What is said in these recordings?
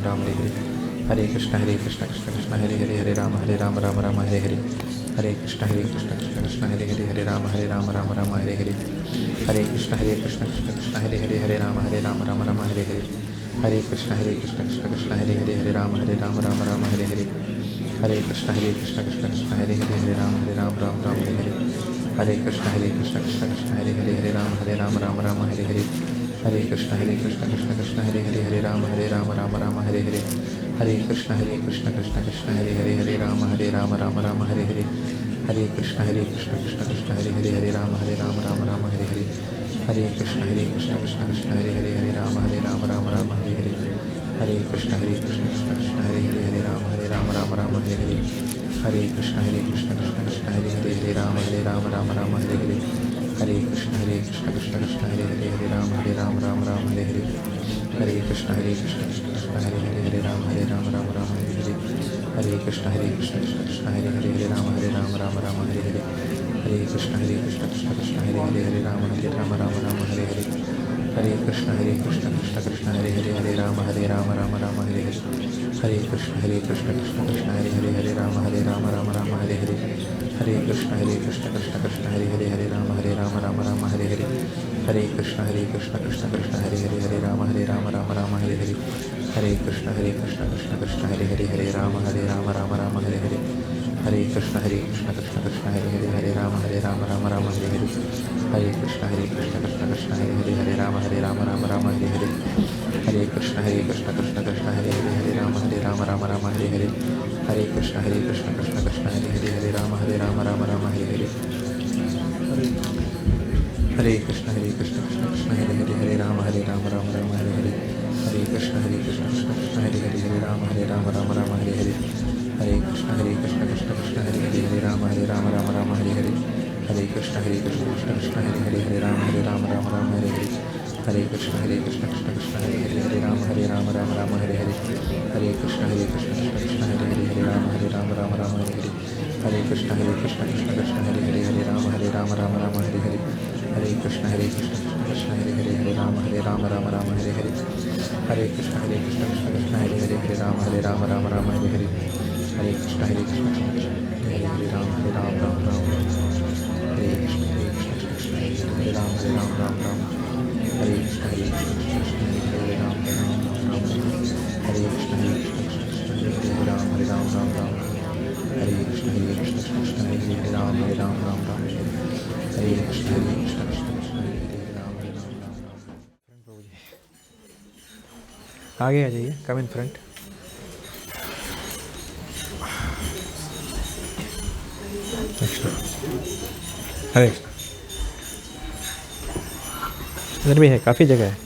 Ram Hare Krishna Krishna Krishna Hare Hare Hare Rama Rama Rama Hare Hare Hare Krishna Krishna Krishna Hare Hare Hare Rama Rama Hare Hare Hare Krishna Krishna Krishna Hare Hare Hare Rama Rama Hare Hare Hare Krishna Krishna Krishna Hare Hare Hare Rama Rama Hare Hare Hare Krishna Krishna Krishna Hare Hare Hare Rama Rama Hare Hare Hare Krishna Krishna Krishna Hare Hare Hare Rama Rama Hare Hare Hare Krishna Krishna Krishna Hare Hare Hare Rama Rama Hare Hare Hare Krishna Krishna Krishna Hare Hare Hare Rama Rama Hare Hare Hare Krishna Krishna Krishna Hare Hare Hare Rama Rama Hare Hare Hare Krishna Krishna Krishna Hare Hare Hare Rama Rama Hare Hare Hare Krishna Krishna Krishna Hare Hare Hare Rama Hare Hare Hare Krishna Krishna Krishna Hare Hare Hare Rama Rama Hare Hare Hare Krishna Krishna Krishna Hare Hare Hare Rama Hare Hare Hare Krishna Krishna Krishna Hare Hare Hare Rama Hare Hare Hare Krishna Krishna Krishna Hare Hare Hare Rama Hare Hare Hare Krishna Krishna Krishna Hare Hare Hare Rama Hare Hare Hare Krishna Krishna Krishna Hare Hare Hare Rama Hare Hare Hare Krishna Krishna Krishna Hare Hare Hare Rama Hare Hare Hare Krishna Krishna Krishna Hare Hare Hare Rama Hare Hare Hare Krishna Krishna Krishna Hare Hare Hare Rama Hare Hare Hare Krishna Krishna Krishna Hare Hare Hare Rama Hare Hare Hare Krishna Krishna Krishna Hare Hare Hare Rama Hare Hare Hare Krishna Krishna Krishna Hare Hare Hare Rama Hare Hare Hare Krishna Krishna Krishna Hare Hare Hare Rama Hare Hare Hare Krishna Krishna Krishna Hare Hare Hare Rama Hare Hare Hare Krishna Krishna Krishna Hare Hare Hare Rama Hare Hare Hare Krishna Krishna Krishna Hare Hare Hare Rama Hare Hare Hare Krishna Krishna Krishna Hare Hare Hare Rama Hare Hare Hare Krishna Krishna Krishna Hare Hare Hare Rama Hare Hare Hare Krishna Krishna Krishna Hare Hare Hare Rama Hare Hare Hare Krishna Krishna Krishna Hare Hare Hare Rama Hare Hare Hare Krishna Krishna Krishna Hare Hare Hare Rama Hare Hare Hare Krishna Krishna Krishna Hare Hare Hare Rama Hare Hare Hare Krishna Krishna Krishna Hare Hare Hare Rama Hare Hare Hare Krishna Krishna Krishna Hare Hare Rama Hare Ram Hare Krishna Krishna Krishna Hare Ram Ram Hare Krishna Krishna Krishna Hare Ram Hare Krishna Krishna Krishna Hare Ram Hare Ram Hare Krishna Krishna Krishna Hare Ram Hare Ram Hare Krishna Krishna Krishna Hare Ram Hare Ram आगे आ जाइए, कम in front. हरे इधर भी है, काफ़ी जगह है,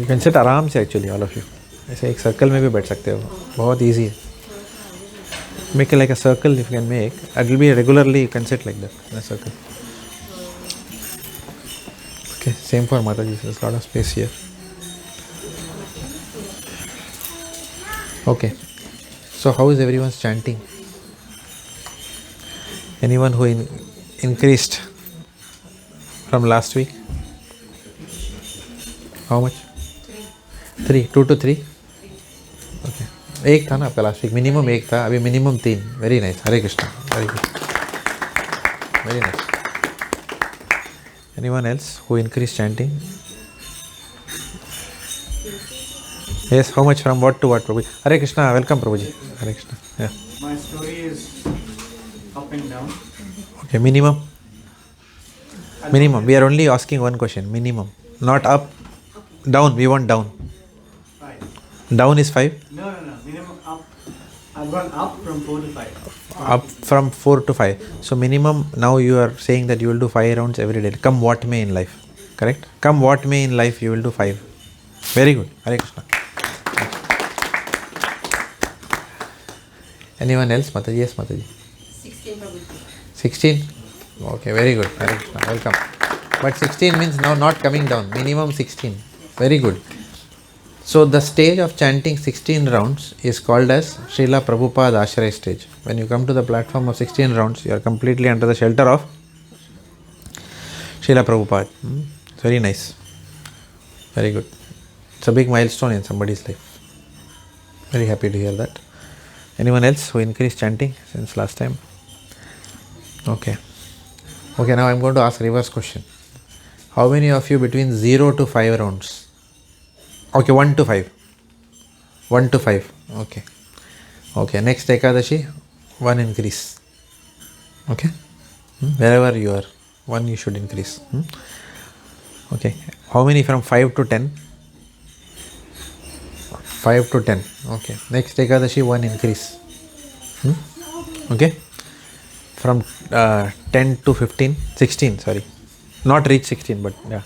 you can sit आराम से एक्चुअली ऑल ऑफ यू। ऐसे एक सर्कल में भी बैठ सकते हो, बहुत इजी है। Make like a circle if you can make, it will be regularly you can sit like that in a circle. Okay, same for माता जी, there's a lot of space here. Okay, so how is everyone's chanting? Anyone who increased from last week? How much? 3, 2 to 3? Okay. एक था ना आपका last week, minimum एक था, अभी minimum 3। Very nice, Hare Krishna, very good, very nice. Anyone else who increased chanting? Yes, how much from what to what, Prabhuji? Hare Krishna, welcome Prabhuji. Hare Krishna. Yeah. My story is up and down. Okay, minimum. Minimum. We are only asking one question. Minimum. Not up, down. We want down. 5. Down is 5. No. Minimum up. I've gone up from 4 to 5. Up from 4 to 5. So minimum. Now you are saying that you will do 5 rounds every day. Come what may in life. Correct? Come what may in life, you will do 5. Very good. Hare Krishna. Anyone else, Mataji? Yes, Mataji. 16 Prabhuji. 16? Okay, very good. Hare Krishna. Welcome. But 16 means now not coming down. Minimum 16. Very good. So the stage of chanting 16 rounds is called as Srila Prabhupada Ashraya stage. When you come to the platform of 16 rounds, you are completely under the shelter of Srila Prabhupada. It's very nice. Very good. It's a big milestone in somebody's life. Very happy to hear that. Anyone else who increased chanting since last time? Okay. Okay, now I'm going to ask reverse question. How many of you between 0 to 5 rounds? Okay, 1 to 5. 1 to 5. Okay. Okay, next Ekadashi, 1 increase. Okay? Wherever you are, 1 you should increase. Okay. How many from 5 to 10? 5 to 10. Okay. Next Ekadashi, 1 increase. Okay. From 10 to 15, 16, sorry. Not reach 16, but yeah.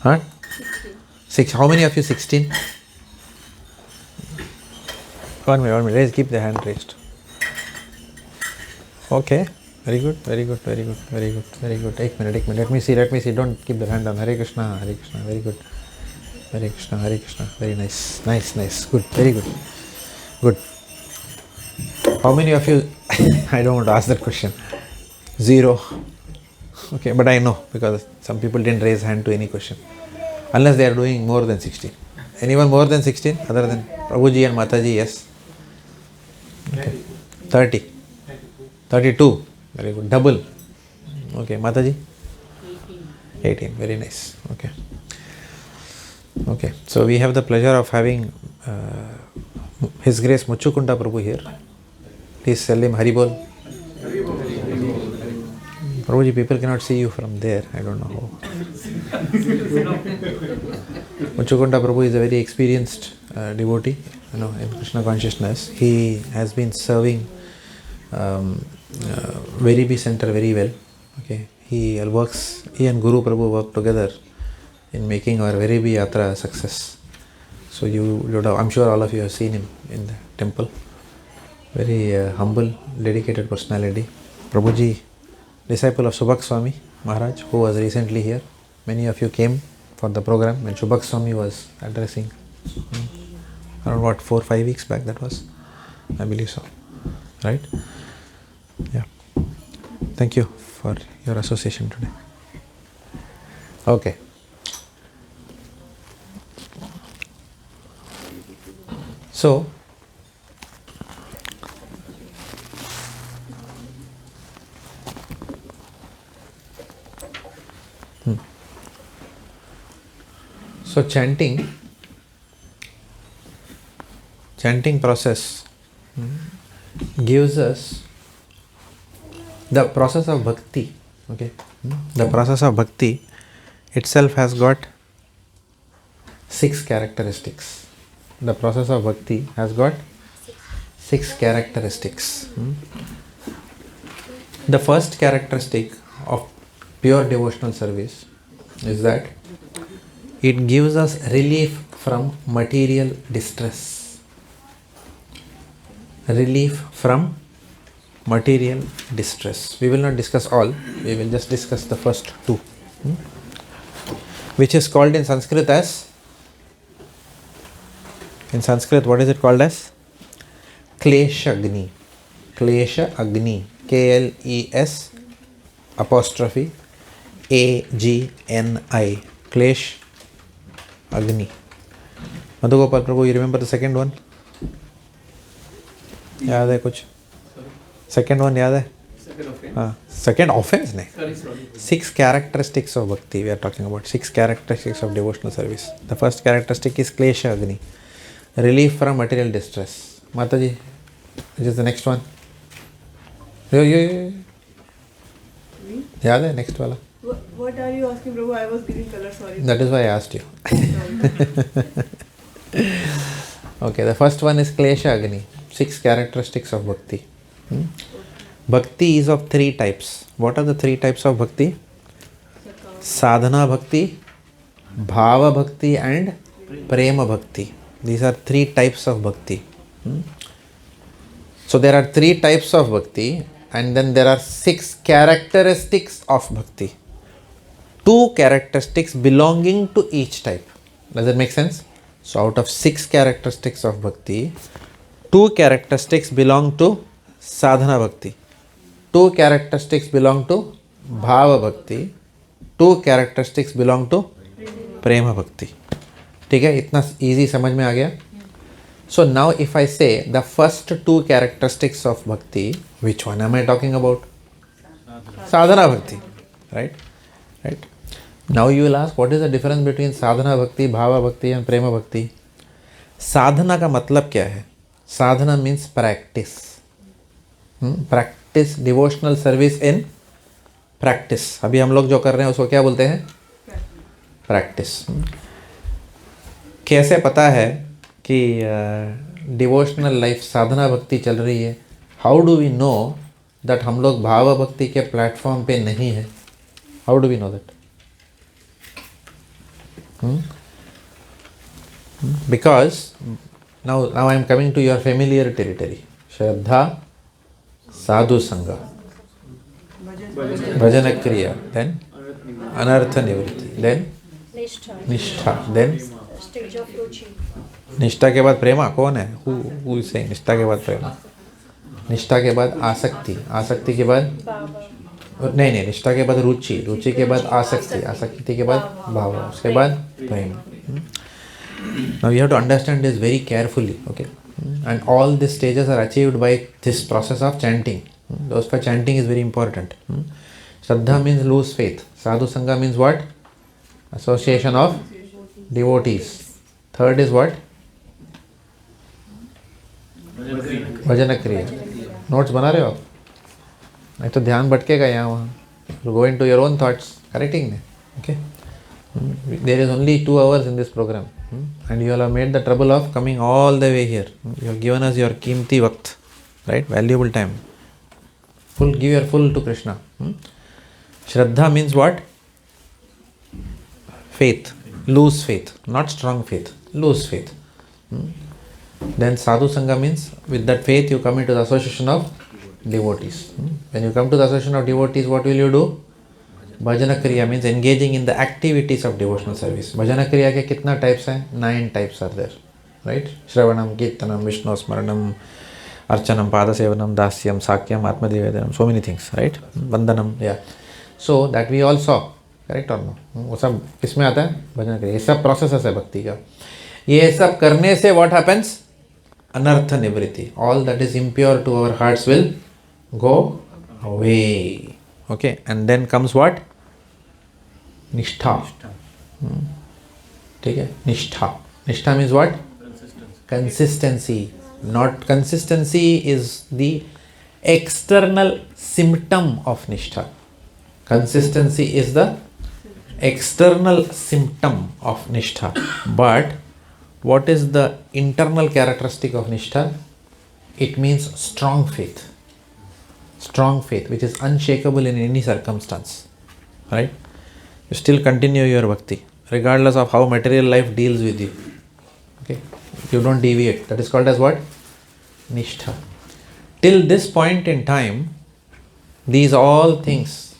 Huh? 6. How many of you 16? 1 minute, 1 minute. Raise, keep the hand raised. Okay. Very good, very good, very good, very good, very good. 1 minute, 1 minute. Let me see. Don't keep the hand down. Hare Krishna, Hare Krishna. Very good. Hare Krishna, Hare Krishna. Very nice. Nice. Good. Very good. Good. How many of you, I don't want to ask that question. 0. Okay, but I know because some people didn't raise hand to any question. Unless they are doing more than 16. Anyone more than 16 other than Prabhuji and Mataji? Yes. Okay. 30. 32. Very good. Double. Okay, Mataji? 18. Very nice. Okay. Okay. So we have the pleasure of having His Grace Muchukunda Prabhu here. Please tell him Haribol. Prabhuji, people cannot see you from there. I don't know how. Muchukunda Prabhu is a very experienced devotee, in Krishna consciousness. He has been serving Veribi Center very well. Okay, he and Guru Prabhu work together in making our Veribi Yatra a success. So I'm sure all of you have seen him in the temple. Very humble, dedicated personality. Prabhuji, disciple of Subhak Swami Maharaj, who was recently here. Many of you came for the program when Subhak Swami was addressing. Around 4-5 weeks back that was? I believe so. Right? Yeah. Thank you for your association today. Okay. So, chanting process gives us the process of bhakti. Okay, the process of bhakti itself has got 6 characteristics. The process of bhakti has got 6 characteristics. The first characteristic of pure devotional service is that it gives us relief from material distress. Relief from material distress. We will not discuss all, we will just discuss the first 2. Which is called in Sanskrit as? In Sanskrit, what is it called as? Klesha Agni. Klesha Agni. K-L-E-S apostrophe A-G-N-I. Klesh Agni. Madhugopal Prabhu, you remember the second one? याद है कुछ? Second one याद है? Second offense नहीं. 6 characteristics of bhakti we are talking about. 6 characteristics of devotional service. The first characteristic is Klesha Agni. Relief from material distress. Mataji, which is the next one? याद है next वाला? What are you asking, Prabhu? I was giving color, sorry. That is why I asked you. Okay, the first one is Klesha Agni. 6 characteristics of bhakti. Bhakti is of 3 types. What are the 3 types of bhakti? Sadhana bhakti, bhava bhakti and prema bhakti. These are 3 types of bhakti. So there are 3 types of bhakti and then there are 6 characteristics of bhakti. 2 characteristics belonging to each type. Does that make sense? So out of 6 characteristics of bhakti, 2 characteristics belong to sadhana bhakti, 2 characteristics belong to bhava bhakti, 2 characteristics belong to prema bhakti. ठीक है, इतना easy समझ में आ गया? So now if I say the first two characteristics of bhakti, which one am I talking about? Sadhana bhakti, right? Right. Now you will ask, what is the difference between sadhana bhakti, bhava bhakti and prema bhakti? साधना का मतलब क्या है? Sadhana means practice. Practice, devotional service in practice. अभी हम लोग जो कर रहे हैं उसको क्या बोलते हैं? प्रैक्टिस. कैसे पता है कि डिवोशनल लाइफ साधना भक्ति चल रही है? How do we know that हम लोग भाव भक्ति के प्लेटफॉर्म पे नहीं है? How do we know that? Because now I am coming to your familiar territory. Shraddha, sadhu sangha, bhajana kriya, then anartha nivritti, then nishtha, then stage of ruchi. निष्ठा के बाद प्रेमा. कौन है? who is saying निष्ठा के बाद प्रेमा? निष्ठा के बाद आसक्ति, आसक्ति के बाद नहीं, निष्ठा के बाद रुचि, रुचि के बाद आसक्ति, आसक्ति के बाद भाव, उसके बाद प्रेम. Now you have to understand this very carefully, okay? And all these stages are achieved by this process of chanting. Those for chanting is very important. Shraddha means lose faith. Sadhu Sangha means what? Association of devotees. Third is what? Bhajana Kriya. Notes बना रहे हो आप? नहीं तो ध्यान भटकेगा यहाँ वहाँ. You go into your own thoughts, correcting them, okay? There is only 2 hours in this program, and you all have made the trouble of coming all the way here. You have given us your Kimti Vakt, right? Valuable time. Give your full to Krishna. Shraddha means what? Faith. Lose faith. Not strong faith. Lose faith. Then Sadhu Sangha means with that faith you come into the association of devotees. When you come to the association of devotees, what will you do? Bhajana Kriya means engaging in the activities of devotional service. Bhajana Kriya के कितना types हैं? 9 types are there, right? Shravanam, Kirtanam, Vishnu Smaranam, Archanam, Padasevanam, Dasyam, Sakyam, Atmadivedanam, so many things, right? Vandanam, yeah. So that we all saw, correct or no? वो सब किसमें आता है? भजन क्रिया. ये सब processes है भक्ति का. ये सब करने से what happens? Anartha nivritti. All that is impure to our hearts will go away. Okay, and then comes what? Nishtha. ठीक है? Nishtha. Nishtha means what? Consistency. Not consistency is the external symptom of Nishtha. Consistency is the external symptom of Nishtha. But what is the internal characteristic of Nishtha? It means strong faith. Strong faith, which is unshakable in any circumstance. Right? You still continue your bhakti, regardless of how material life deals with you. Okay? You don't deviate. That is called as what? Nishtha. Till this point in time, these all things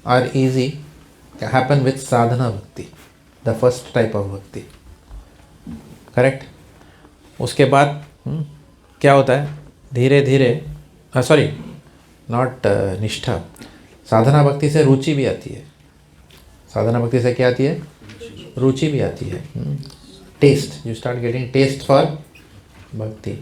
are easy, happen with sadhana bhakti, the first type of bhakti. Correct? उसके बाद क्या होता है? धीरे धीरे not निष्ठा. साधना भक्ति से रुचि भी आती है. साधना भक्ति से क्या आती है? रुचि भी आती है. Test. You start getting test for bhakti.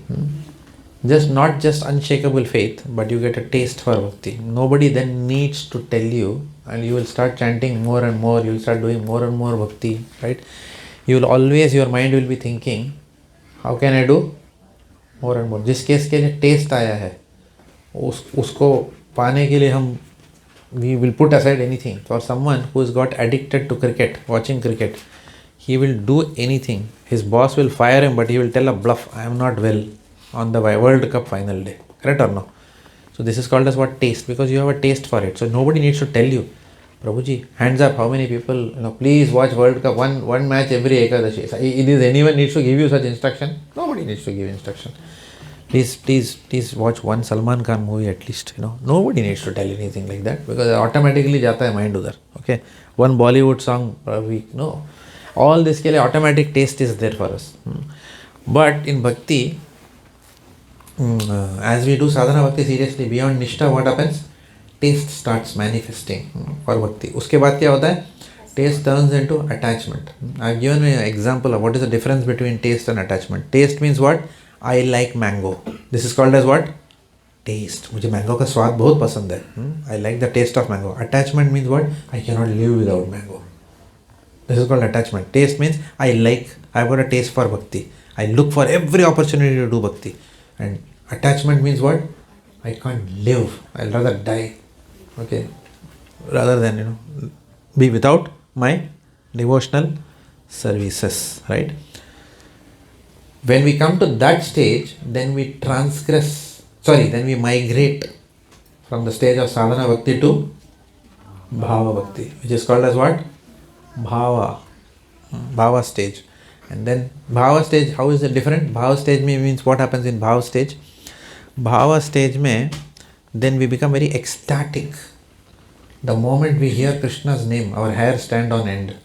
Just not just unshakable faith, but you get a taste for bhakti. Nobody then needs to tell you, and you will start chanting more and more. You will start doing more and more bhakti, right? You will always, your mind will be thinking, how can I do more and more? जिस case के लिए test आया है, उसको पाने के लिए हम we will put aside anything. For someone who has got addicted to cricket, watching cricket, he will do anything. His boss will fire him, but he will tell a bluff, I am not well on the World Cup final day. Correct or no? So this is called as what? Taste, because you have a taste for it. So nobody needs to tell you, Prabhuji, hands up, how many people, please watch World Cup, one match every Ekadashi. Is anyone needs to give you such instruction? Nobody needs to give instruction. Please watch one Salman Khan movie at least. Nobody needs to tell anything like that, because automatically jata hai mind udhar. Okay, one Bollywood song per week. No, all this ke liye automatic taste is there for us. But in bhakti, as we do sadhana bhakti seriously, beyond nishtha, what happens? Taste starts manifesting for bhakti. उसके बाद क्या होता है? taste turns into attachment. I've given you an example of what is the difference between taste and attachment. Taste means what? I like mango. This is called as what? Taste. मुझे mango का स्वाद बहुत पसंद है. I like the taste of mango. Attachment means what? I cannot live without mango. This is called attachment. Taste means I've got a taste for bhakti. I look for every opportunity to do bhakti. And attachment means what? I can't live. I'll rather die. Okay. Rather than, be without my devotional services. Right? When we come to that stage, then we then we migrate from the stage of sadhana bhakti to bhava bhakti, which is called as what? Bhava stage. And then bhava stage, how is it different? Bhava stage means what happens in bhava stage? Bhava stage mein, then we become very ecstatic. The moment we hear Krishna's name, our hair stand on end.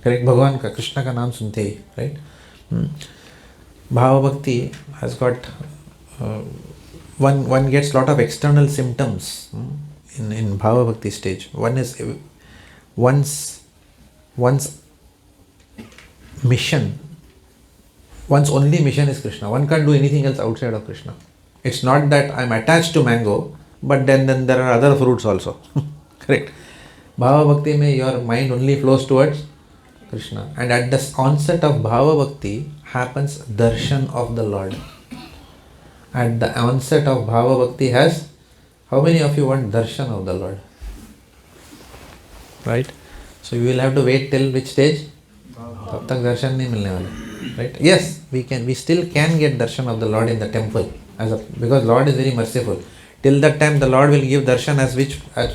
Correct? Bhagavan ka, Krishna ka naam sunte hi, right? Bhava bhakti has got, one gets lot of external symptoms in bhava bhakti stage. One is one's mission, one's only mission is Krishna. One can't do anything else outside of Krishna. It's not that I'm attached to mango, but then there are other fruits also. Correct? Bhava Bhakti mein your mind only flows towards Krishna. And at the onset of Bhava Bhakti happens darshan of the Lord. At the onset of Bhava Bhakti how many of you want darshan of the Lord? Right? So you will have to wait till which stage? तब तक दर्शन नहीं मिलने वाले. Right? Yes, we still can get darshan of the Lord in the temple, because Lord is very merciful. Till that time the Lord will give darshan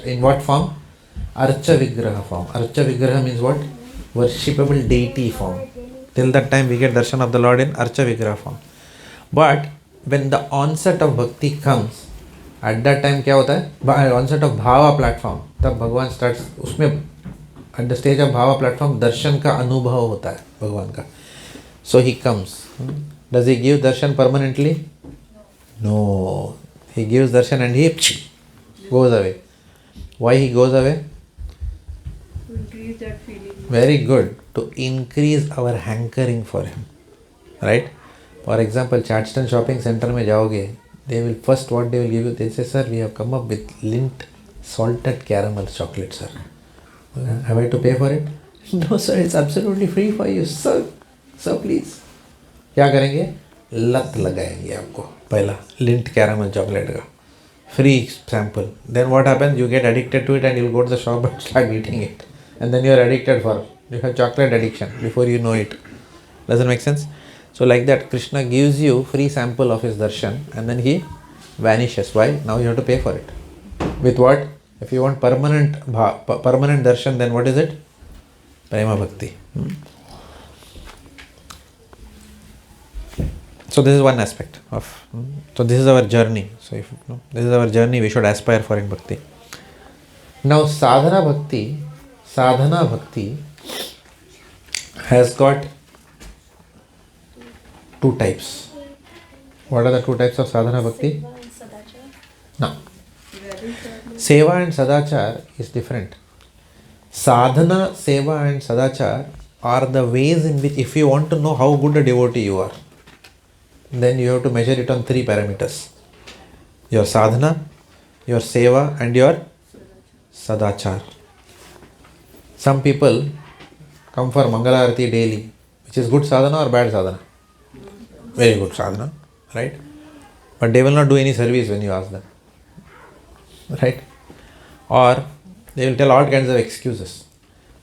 in what form? Archa Vigraha form. Archa Vigraha means what? Worshipable deity form. Till that time we get darshan of the Lord in Archa Vigraha form. But when the onset of bhakti comes, at that time क्या होता है? Onset of bhava platform, तब भगवान starts उसमें. At the stage of bhava platform, darshan का अनुभव होता है भगवान का. So he comes. Does he give darshan permanently? No. He gives darshan and he goes away. Why he goes away? To increase that feeling. Very good. To increase our hankering for him. Right? For example, Charleston Shopping Center में जाओगे, they will first what they will give you, they say, sir, we have come up with Lindt salted caramel chocolate, sir. Have I to pay for it? No sir, it's absolutely free for you. Sir, please. क्या करेंगे? लत लगाएंगे आपको पहला Lindt caramel chocolate का free sample. Then what happens? You get addicted to it and you'll go to the shop and start eating it. And then you are addicted you have chocolate addiction before you know it. Does it make sense? So like that, Krishna gives you free sample of his darshan and then he vanishes. Why? Now you have to pay for it. With what? If you want permanent darshan, then what is it? Prema Bhakti. So this is one aspect of. So this is our journey. So if this is our journey, we should aspire for in Bhakti. Now sadhana bhakti has got two types. What are the two types of sadhana bhakti? No. Seva and sadachar is different. Sadhana, seva and sadachar are the ways in which, if you want to know how good a devotee you are, then you have to measure it on three parameters. Your sadhana, your seva and your sadachar. Some people come for Mangala Arati daily, which is good sadhana or bad sadhana? Very good sadhana, right? But they will not do any service when you ask them, right? Or they will tell all kinds of excuses,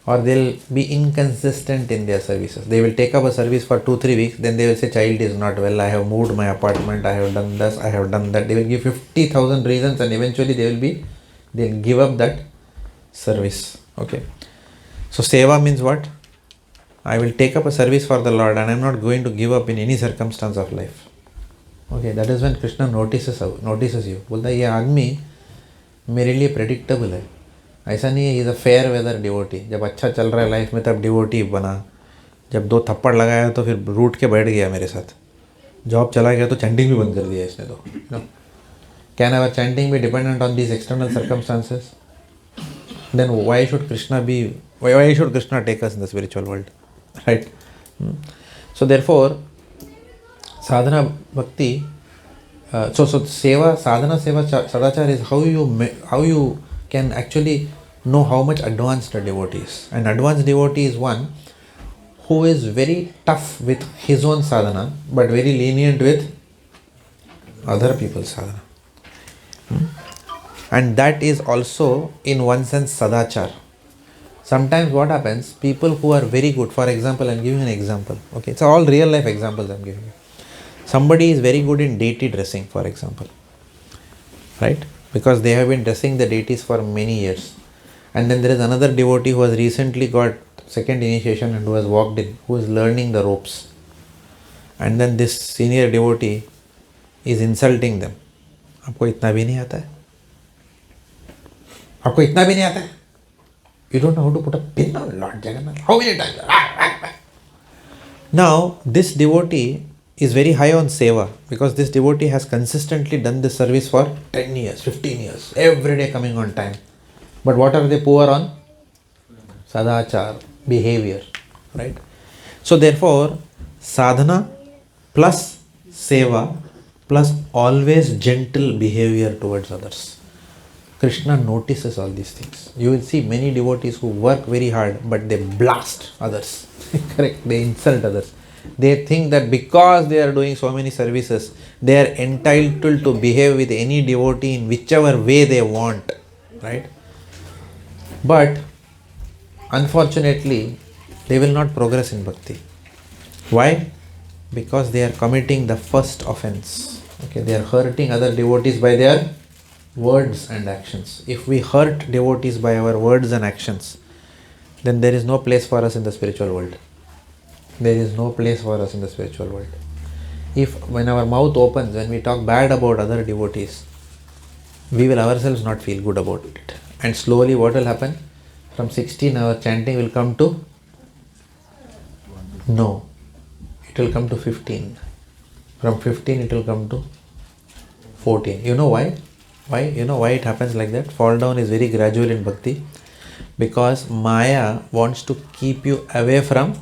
or they will be inconsistent in their services. They will take up a service for 2-3 weeks, then they will say child is not well, I have moved my apartment, I have done this, I have done that. They will give 50,000 reasons and eventually they'll give up that service. Okay. So seva means what? I will take up a service for the Lord and I am not going to give up in any circumstance of life. Okay, that is when Krishna notices you. बोलता है ये आदमी मेरे लिए predictable है. ऐसा नहीं है he is a fair weather devotee. जब अच्छा चल रहा है लाइफ में तब devotee बना. जब 2 थप्पड़ लगाया तो फिर रूट के बैठ गया मेरे साथ. जॉब चला गया तो chanting भी बंद कर दिया इसने तो. No. Can our chanting be dependent on these external circumstances? Then why should Krishna be Why should Krishna take us in the spiritual world? Right? So therefore, sadhana bhakti, so seva, sadhana seva sadachar is how you can actually know how much advanced a devotee is. An advanced devotee is one who is very tough with his own sadhana but very lenient with other people's sadhana. And that is also in one sense sadachar. Sometimes what happens, people who are very good, for example, I'm giving an example, okay, it's all real life examples I'm giving you. Somebody is very good in deity dressing, for example, right? Because they have been dressing the deities for many years. And then there is another devotee who has recently got second initiation and who has walked in, who is learning the ropes. And then this senior devotee is insulting them. आपको इतना भी नहीं आता है? आपको इतना भी नहीं आता है? You don't know how to put a pin on Lord Jagannath. How many times? Now, this devotee is very high on seva because this devotee has consistently done this service for 10 years, 15 years, every day coming on time. But what are they poor on? Sadachar, behavior, right? So therefore, sadhana plus seva plus always gentle behavior towards others. Krishna notices all these things. You will see many devotees who work very hard but they blast others. Correct? They insult others. They think that because they are doing so many services, they are entitled to behave with any devotee in whichever way they want. Right? But unfortunately, they will not progress in bhakti. Why? Because they are committing the first offense. Okay, they are hurting other devotees by their words and actions. If we hurt devotees by our words and actions, then there is no place for us in the spiritual world. There is no place for us in the spiritual world. If when our mouth opens, when we talk bad about other devotees, we will ourselves not feel good about it. And slowly what will happen? From 16 our chanting will come to no. It will come to 15. From 15 it will come to 14. You know why? Why? You know why it happens like that? Fall down is very gradual in bhakti. Because Maya wants to keep you away from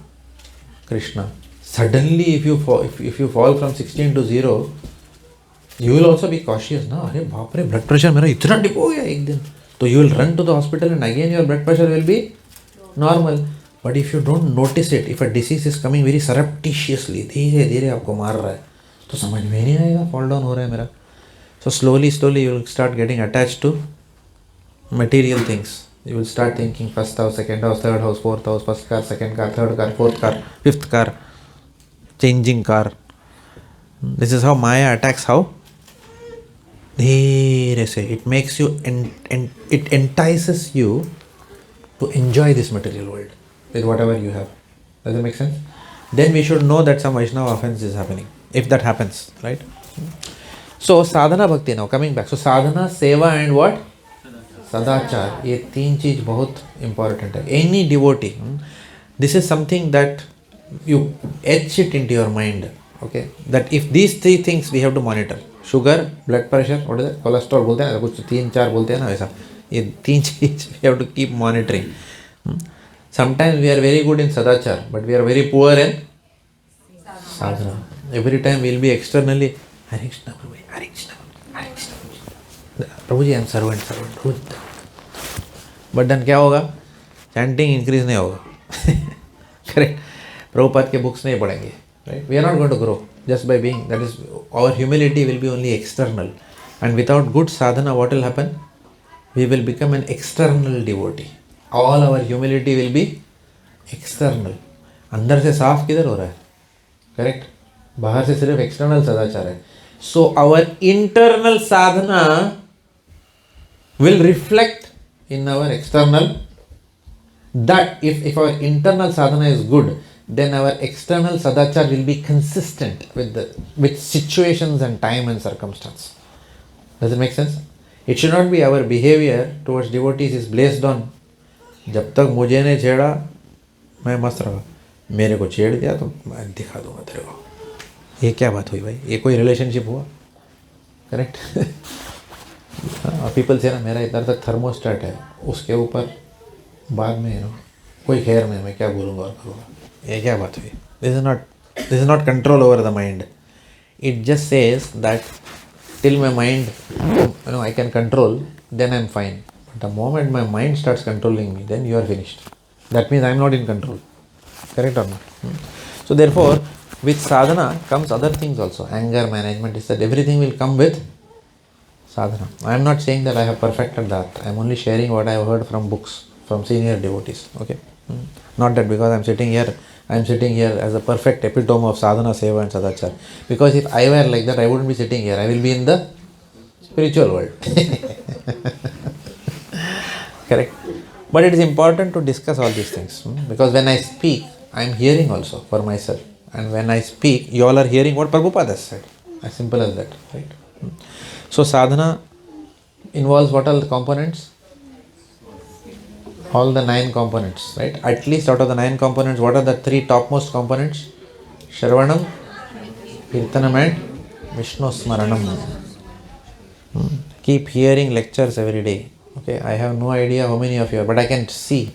Krishna. Suddenly if you fall from 16 to 0, you will also be cautious. No, अरे बाप रे, blood pressure मेरा इतना dip हो गया एक दिन. So you will run to the hospital and again your blood pressure will be normal. But if you don't notice it, if a disease is coming very surreptitiously, धीरे धीरे आपको मार रहा है, तो समझ में नहीं आएगा fall down हो रहा है मेरा. So slowly you will start getting attached to material things. You will start thinking first house, second house, third house, fourth house, first car, second car, third car, fourth car, fifth car, changing car. This is how Maya attacks. How? Dheere se. It makes you, it entices you to enjoy this material world with whatever you have. Does it make sense? Then we should know that some Vaishnava offense is happening. If that happens, right? So sadhana bhakti, now coming back. So sadhana, seva and what? Sadachar. ये तीन चीज बहुत important है. Any devotee, this is something that you etch it into your mind. Okay, that if these three things we have to monitor, sugar, blood pressure, what is it? Cholesterol बोलते हैं, कुछ 3-4 बोलते हैं ना वैसा. ये तीन चीज we have to keep monitoring. Sometimes we are very good in sadachar, but we are very poor in sadhana. Every time we will be externally Hare Krishna, Prabhu, Hare Krishna, Hare Krishna. Prabhuji, I am servant. But then क्या होगा? Chanting increase नहीं होगा. Correct? Prabhupada के books नहीं पढ़ेंगे. Right? We are not going to grow just by being. That is, our humility will be only external. And without good sadhana, what will happen? We will become an external devotee. All our humility will be external. अंदर से साफ किधर हो रहा है? Correct? बाहर से सिर्फ external सदाचार है. So our internal sadhana will reflect in our external. That if our internal sadhana is good, then our external sadachar will be consistent with situations and time and circumstance. Does it make sense? It should not be our behavior towards devotees is based on जब तक मुझे ने छेड़ा मैं मस्त रहा, मेरे को छेड़ दिया तो मैं दिखा दूंगा तेरे को. ये क्या बात हुई भाई? ये कोई रिलेशनशिप हुआ? करेक्ट? पीपल से ना मेरा इधर तक थर्मोस्टेट है, उसके ऊपर बाद में कोई खैर नहीं, मैं क्या बोलूँगा और करूँगा, ये क्या बात हुई? This is not control over the mind. It just says that till my mind, I can control, then I'm fine. But the moment my mind starts controlling me, then you are finished. That means I'm not in control. Correct or not? So therefore, with sadhana comes other things also. Anger management is that everything will come with sadhana. I am not saying that I have perfected that. I am only sharing what I have heard from books, from senior devotees. Okay? Not that because I am sitting here as a perfect epitome of sadhana, seva and sadachar. Because if I were like that, I wouldn't be sitting here. I will be in the spiritual world. Correct? But it is important to discuss all these things. Because when I speak, I am hearing also for myself. And when I speak, you all are hearing what Prabhupada has said. As simple as that. Right? So sadhana involves what all the components? All the 9 components, right? At least out of the 9 components, what are the 3 topmost components? Shravanam, Kirtanam and Vishnu Smaranam. Keep hearing lectures every day. Okay, I have no idea how many of you are, but I can see.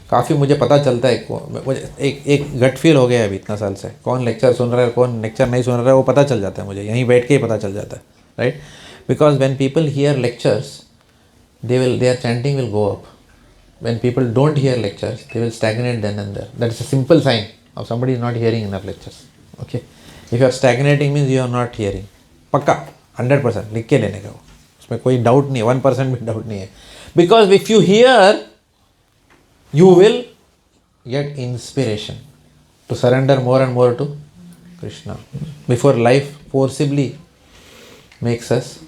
काफ़ी मुझे पता चलता है, मुझे एक gut feel हो गया अभी इतना साल से, कौन लेक्चर सुन रहा है कौन लेक्चर नहीं सुन रहा है वो पता चल जाता है मुझे, यहीं बैठ के ही पता चल जाता है, right? Because when people hear lectures their chanting will go up. When people don't hear lectures, they will stagnate then and there. That is a simple sign of somebody is not hearing enough lectures. Okay? If you are stagnating means you are not hearing. पक्का 100% लिख के लेने का वो, उसमें कोई doubt नहीं है, 1% भी डाउट नहीं है. Because if you hear, you will get inspiration to surrender more and more to Krishna. Before life forcibly makes us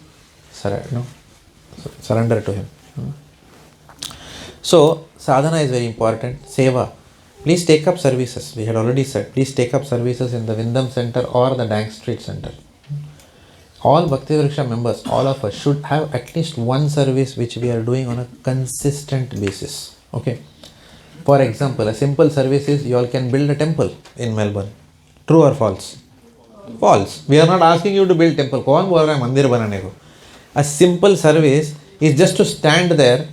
surrender to Him. So, sadhana is very important. Seva. Please take up services. We had already said, please take up services in the Vindham Center or the Dank Street Center. All Bhakti Vriksha members, all of us should have at least one service which we are doing on a consistent basis. Okay. For example, a simple service is you all can build a temple in Melbourne. True or false? False. We are not asking you to build temple. कौन बोल रहा है मंदिर बनाने को? A simple service is just to stand there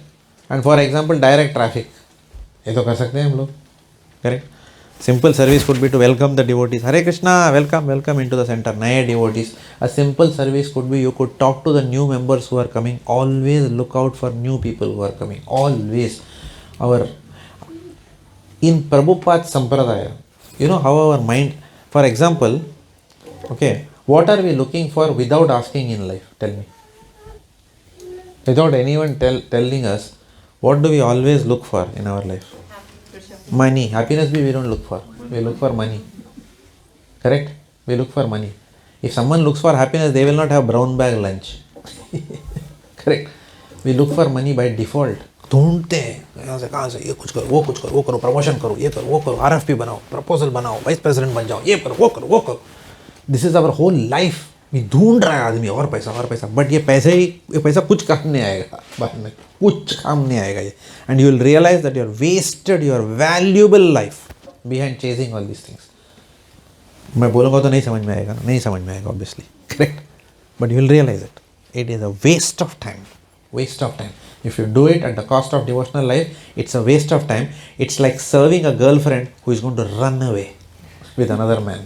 and for example direct traffic. ये तो कर सकते हैं हम लोग. Correct? Simple service could be to welcome the devotees. Hare Krishna, welcome into the center. नए devotees. A simple service could be you could talk to the new members who are coming. Always look out for new people who are coming. Always. In Prabhupada Sampradaya, you know how our mind, for example, okay, what are we looking for without asking in life? Tell me. Without anyone telling us, what do we always look for in our life? Money. Happiness we don't look for. We look for money. Correct? We look for money. If someone looks for happiness, they will not have brown bag lunch. Correct? We look for money by default. ढूंढते हैं यहाँ से कहाँ से, ये कुछ करो वो करो प्रमोशन करो ये करो वो करो RFP बनाओ प्रपोजल बनाओ वाइस प्रेसिडेंट बन जाओ ये करो वो करो. This is our whole life. ढूंढ रहा है आदमी और पैसा, बट ये पैसा कुछ काम नहीं आएगा बाद में, कुछ काम नहीं आएगा ये. And you will realise that you are wasted your valuable life behind chasing all these things. मैं बोलूँगा तो नहीं समझ में आएगा obviously. Correct? But you will realise it is a waste of time. If you do it at the cost of devotional life, it's a waste of time. It's like serving a girlfriend who is going to run away with another man.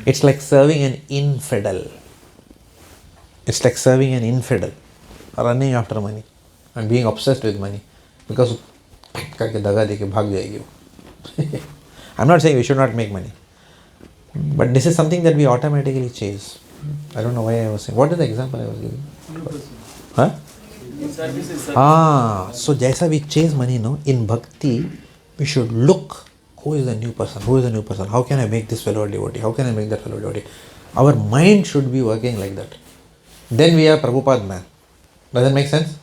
It's like serving an infidel. Running after money and being obsessed with money because करके दगा दे के भाग जाएगी वो. I'm not saying we should not make money, but this is something that we automatically chase. I don't know why I was saying. What is the example I was giving? Huh? So जैसा we chase money, no? In bhakti, we should look who is the new person. How can I make this fellow a devotee? How can I make that fellow a devotee? Our mind should be working like that. Then we are Prabhupada man. Does it make sense?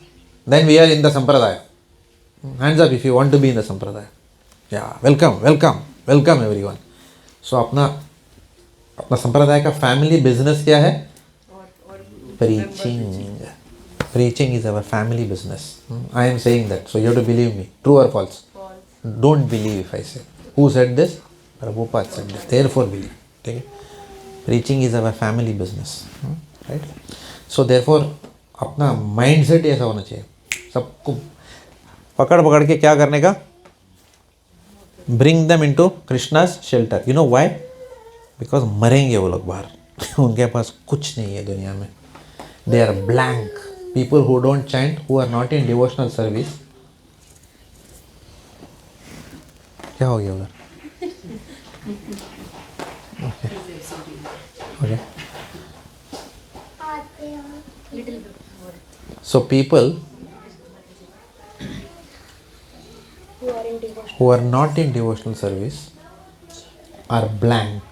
Then we are in the Sampradaya. Hands up if you want to be in the Sampradaya. Yeah, welcome everyone. So अपना संप्रदाय का family business क्या है? Preaching is our family business. I am saying that, so you have to believe me. True or false? Don't believe if I say. Who said this? Prabhupada said this. Therefore believe. Okay? Preaching is our family business. Right? So therefore अपना mindset ऐसा होना चाहिए सबको. पकड़ पकड़ के क्या करने का, bring them into Krishna's shelter. You know why? Because मरेंगे वो लोग बाहर. उनके पास कुछ नहीं है दुनिया में. They are blank. People who don't chant, who are not in devotional service. क्या हो गया उधर? Okay. So people who are not in devotional service are blank.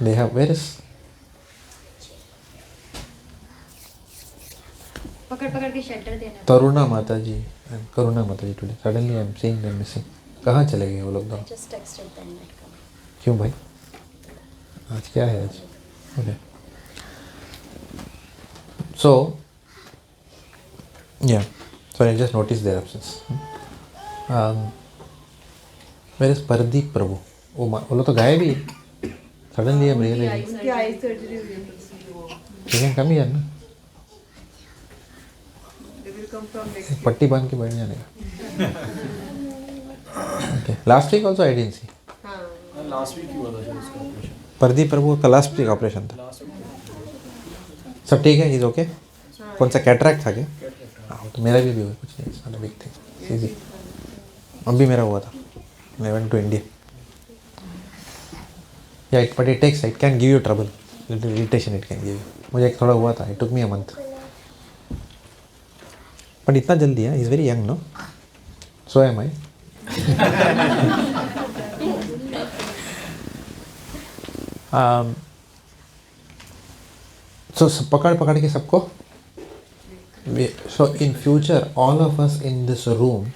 They have where is पकड़ पकड़ के शेल्टर देना. Taruna Mataji and Karuna Mataji today. Suddenly I am seeing them missing. कहाँ चले गए वो लोग दोनों? Just texted them that come. क्यों भाई? आज क्या है आज? Okay. So yeah. So I just noticed their absence. Where is Pardeep Prabhu? वो लोग तो गायब ही. Suddenly I am realizing. उसकी आई सर्जरी हुई थी. You can come here ना. They will come from next year. पट्टी बांध के बैठ जाने का. Okay. Last week also I didn't see. Last week ही हुआ था शायद उसका ऑपरेशन. प्रदीप प्रभु का लास्ट वीक ऑपरेशन था. सब ठीक है? Is okay? कौन सा कैटरैक्ट था क्या? हाँ तो मेरा भी हुआ. कुछ नहीं. It's not a big thing. Easy. अभी मेरा हुआ था. I went to India. Yeah, but it can give you trouble. Little irritation it can give you. मुझे एक थोड़ा हुआ था. It took me a month. But इतना जल्दी है. He's very young, no? So am I. So पकड़ पकड़ के सबको. So in future, all of us in this room,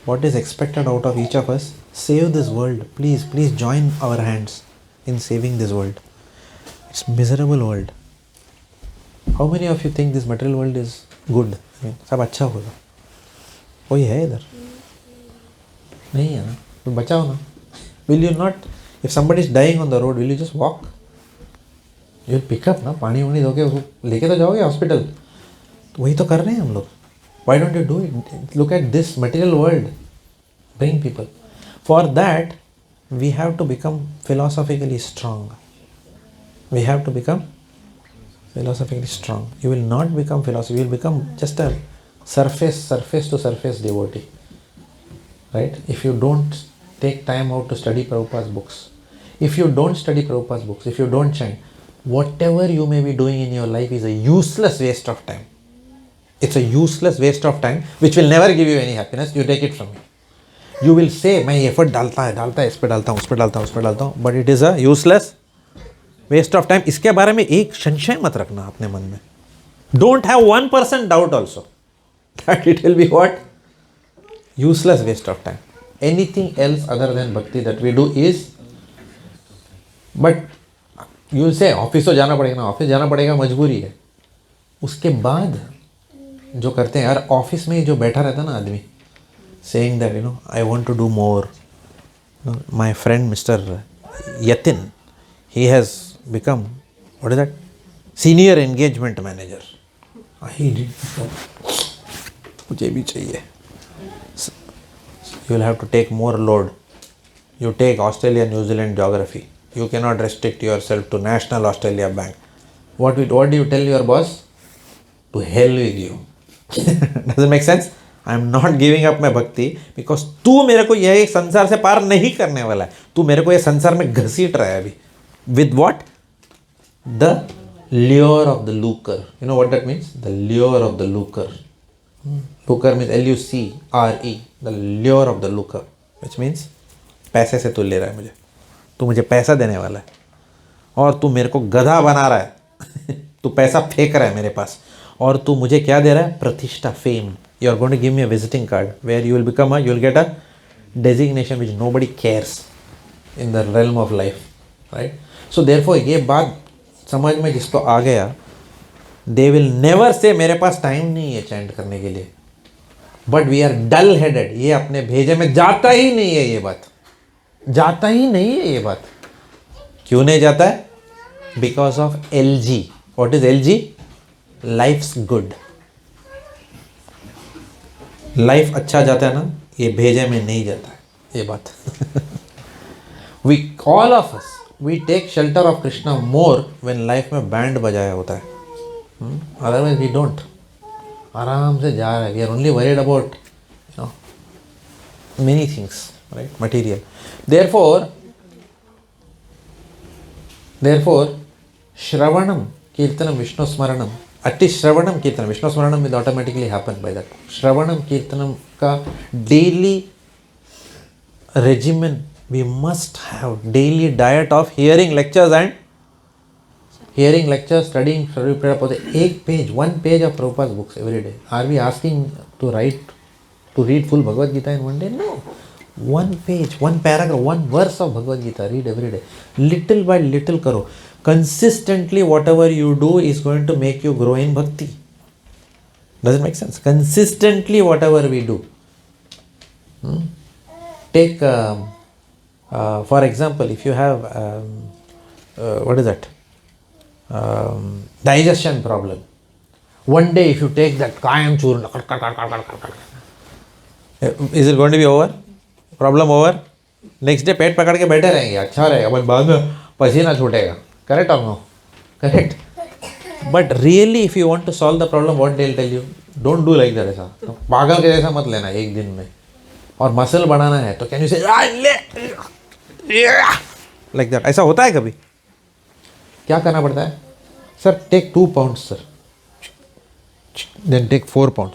what is expected out of each of us? Save this world. Please, please join our hands in saving this world. It's miserable world. How many of you think this material world is good? I mean, सब अच्छा होगा. कोई है इधर? नहीं है ना. तो बचाओ ना. Will you not? If somebody is dying on the road, will you just walk? You'll pick up ना. पानी वानी दोगे उसको लेके तो जाओगे हॉस्पिटल. तो वही तो कर रहे हैं हम लोग. Why don't you do it? Look at this material world. Bring people. For that, we have to become philosophically strong. We have to become philosophically strong. You will not become philosophy. You will become just a surface to surface devotee. Right? If you don't take time out to study Prabhupada's books, if you don't study Prabhupada's books, if you don't chant, whatever you may be doing in your life is a useless waste of time. It's a useless waste of time which will never give you any happiness. You take it from me. You will say, मैं effort डालता है इस पे डालता हूँ उस पे डालता हूँ, but it is a useless waste of time. इसके बारे में एक संशय मत रखना अपने मन में. Don't have 1% doubt also that it will be what? Useless waste of time. Anything else other than bhakti that we do is, but you will say office तो जाना पड़ेगा ना. ऑफिस जाना पड़ेगा, मजबूरी है. उसके बाद जो करते हैं यार, ऑफिस में जो बैठा रहता ना आदमी, saying that I want to do more. My friend Mr. Yatin, he has become, what is that? Senior engagement manager. He did. मुझे भी चाहिए. You will have to take more load. You take Australia, New Zealand geography. You cannot restrict yourself to National Australia Bank. What do you tell your boss? To hell with you. Does it make sense? I am not giving up my bhakti because तू मेरे को यह संसार से पार नहीं करने वाला है. तू मेरे को यह संसार में घसीट रहा है अभी. With what? The lure of the lucre. You know what that means? The lure of the lucre. Lucre means L-U-C-R-E. The lure of the lucre. Which means पैसे से तू ले रहा है मुझे. तू मुझे पैसा देने वाला है और तू मेरे को गधा बना रहा है. तू पैसा फेंक रहा है मेरे पास और तू मुझे क्या दे रहा है? प्रतिष्ठा, fame. You are going to give me a visiting card where you will get a designation which nobody cares in the realm of life, right? So therefore ये बात समझ में जिसको आ गया, they will never say मेरे पास time नहीं है chant करने के लिए. But we are dull headed. ये अपने भेजे में जाता ही नहीं है. ये बात जाता ही नहीं है. ये बात क्यों नहीं जाता है? Because of LG. What is LG? Life's good. Life अच्छा जाता है ना, ये भेजे में नहीं जाता है, ये बात. We all of us, we take shelter of Krishna more when life में बैंड बजाया होता है. Otherwise we don't. आराम से जा रहे हैं. We are only worried about, you know, many things, right? Material. Therefore, Shravanam, Kirtanam, Vishnu Smaranam. At least Shravanam, Kirtanam, Vishnu Smaranam will automatically happen by that. Shravanam, Kirtanam ka daily regimen. We must have daily diet of hearing lectures, studying Prabhupada. One page of Prabhupada's books every day. Are we asking to read full Bhagavad Gita in one day? No. One page, one paragraph, one verse of Bhagavad Gita, read every day. Little by little karo. Consistently whatever you do is going to make you grow in bhakti. Does it make sense? Consistently whatever we do. Take, for example, if you have, digestion problem. One day if you take that Kayam Churna, is it going to be over? Problem over? Next day पेट पकड़ के बैठे रहेंगे, अच्छा रहेगा, but बाद में पसीना छूटेगा. Correct or no? Correct. But really if you want to solve the problem, what they'll tell you? Don't do like that. ऐसा पागल के जैसा मत लेना एक दिन में. और मसल बढ़ाना है तो can you say like that. ऐसा होता है कभी? क्या करना पड़ता है? Sir take 2 pounds sir, then take 4 pounds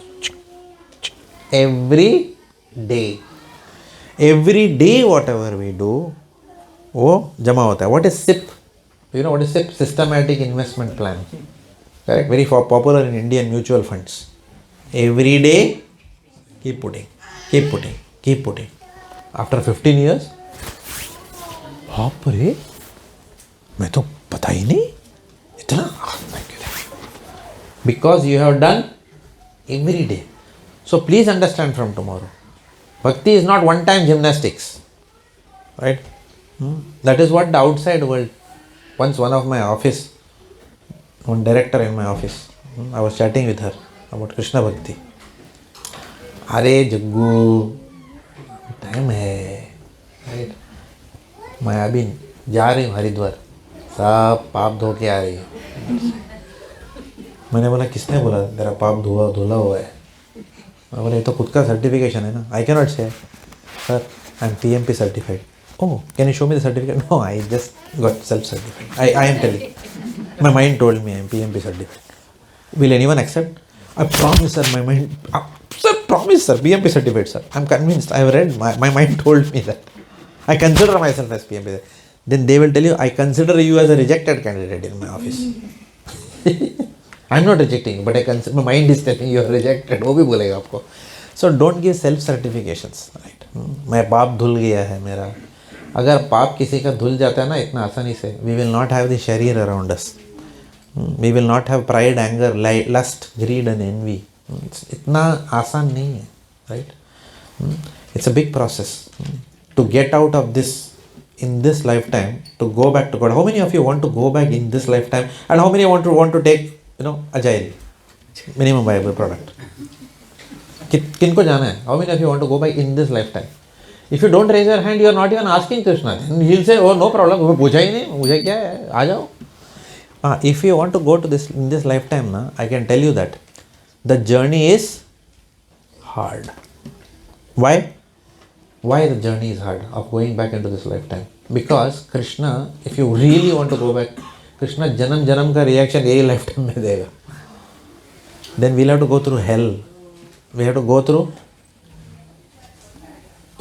every day whatever we do वो जमा होता है. What is SIP? You know what is SIP? Systematic Investment Plan. Correct? Very popular in Indian mutual funds. Every day keep putting. After 15 years, बाप रे, मैं तो पता ही नहीं इतना. Because you have done every day. So please understand from tomorrow, bhakti is not one-time gymnastics, right? That is what the outside world. Once one of my office, one director in my office, I was chatting with her about Krishna Bhakti. अरे Jaggu, time है, right? मैं अभी जा रही हूँ हरिद्वार, सब पाप धो के आ रही है. मैंने बोला किसने बोला तेरा पाप धुला हुआ है? मैं बोला ये तो खुद का सर्टिफिकेशन है ना. I can not say sir I am PMP certified. Oh can you show me the certificate? No, I just got self certified. I am telling, my mind told me I am PMP certified. Will anyone accept? I promise sir, my mind, sir, promise sir, PMP certified sir. I'm convinced. I have read. My mind told me that. I consider myself as PMP. Then they will tell you, I consider you as a rejected candidate in my office. I'm not rejecting you, but I consider, my mind is telling you are rejected. वो भी बोलेगा आपको. So don't give self certifications, right? मैं पाप धुल गया है मेरा. अगर पाप किसी का धुल जाता है ना इतना आसानी से, we will not have the sharir around us. We will not have pride, anger, lust, greed and envy. इतना आसान नहीं है, right? It's a big process to get out of this in this lifetime, to go back to God. How many of you want to go back in this lifetime, and how many want to take, agile, minimum viable product? किनको जाना है? How many of you want to go back in this lifetime? If you don't raise your hand, you are not even asking Krishna. He'll say, oh no problem, वो पूछा ही नहीं, मुझे क्या है, आ जाओ. If you want to go to this in this lifetime, na, I can tell you that the journey is hard. Why? Why the journey is hard of going back into this lifetime? Because Krishna, if you really want to go back, Krishna janam ka reaction यही lifetime में देगा. Then we'll have to go through hell. We have to go through.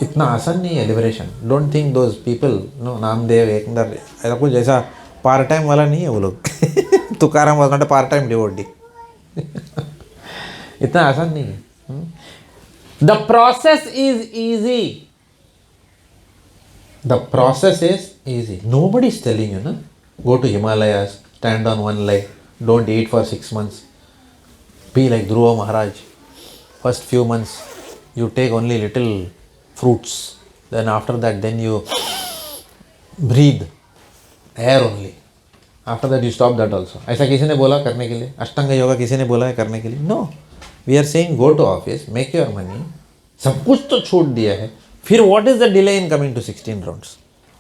इतना आसान नहीं है liberation. Don't think those people, Namdev, Eknath, ऐसा कुछ ऐसा पार्ट टाइम वाला नहीं है वो लोग. Tukaram was not a part time devotee. इतना आसान नहीं है. The process is easy. The process is easy. Nobody is telling you, na? Go to Himalayas, stand on one leg, don't eat for 6 months. Be like Dhruva Maharaj. First few months, you take only little fruits. Then after that, then you breathe air only. After that, you stop that also. ऐसा किसी ने बोला करने के लिए? अष्टांग योगा किसी ने बोला है करने के लिए? No. We are saying go to office, make your money, सब कुछ तो छूट दिया है, फिर what is the delay in coming to 16 rounds?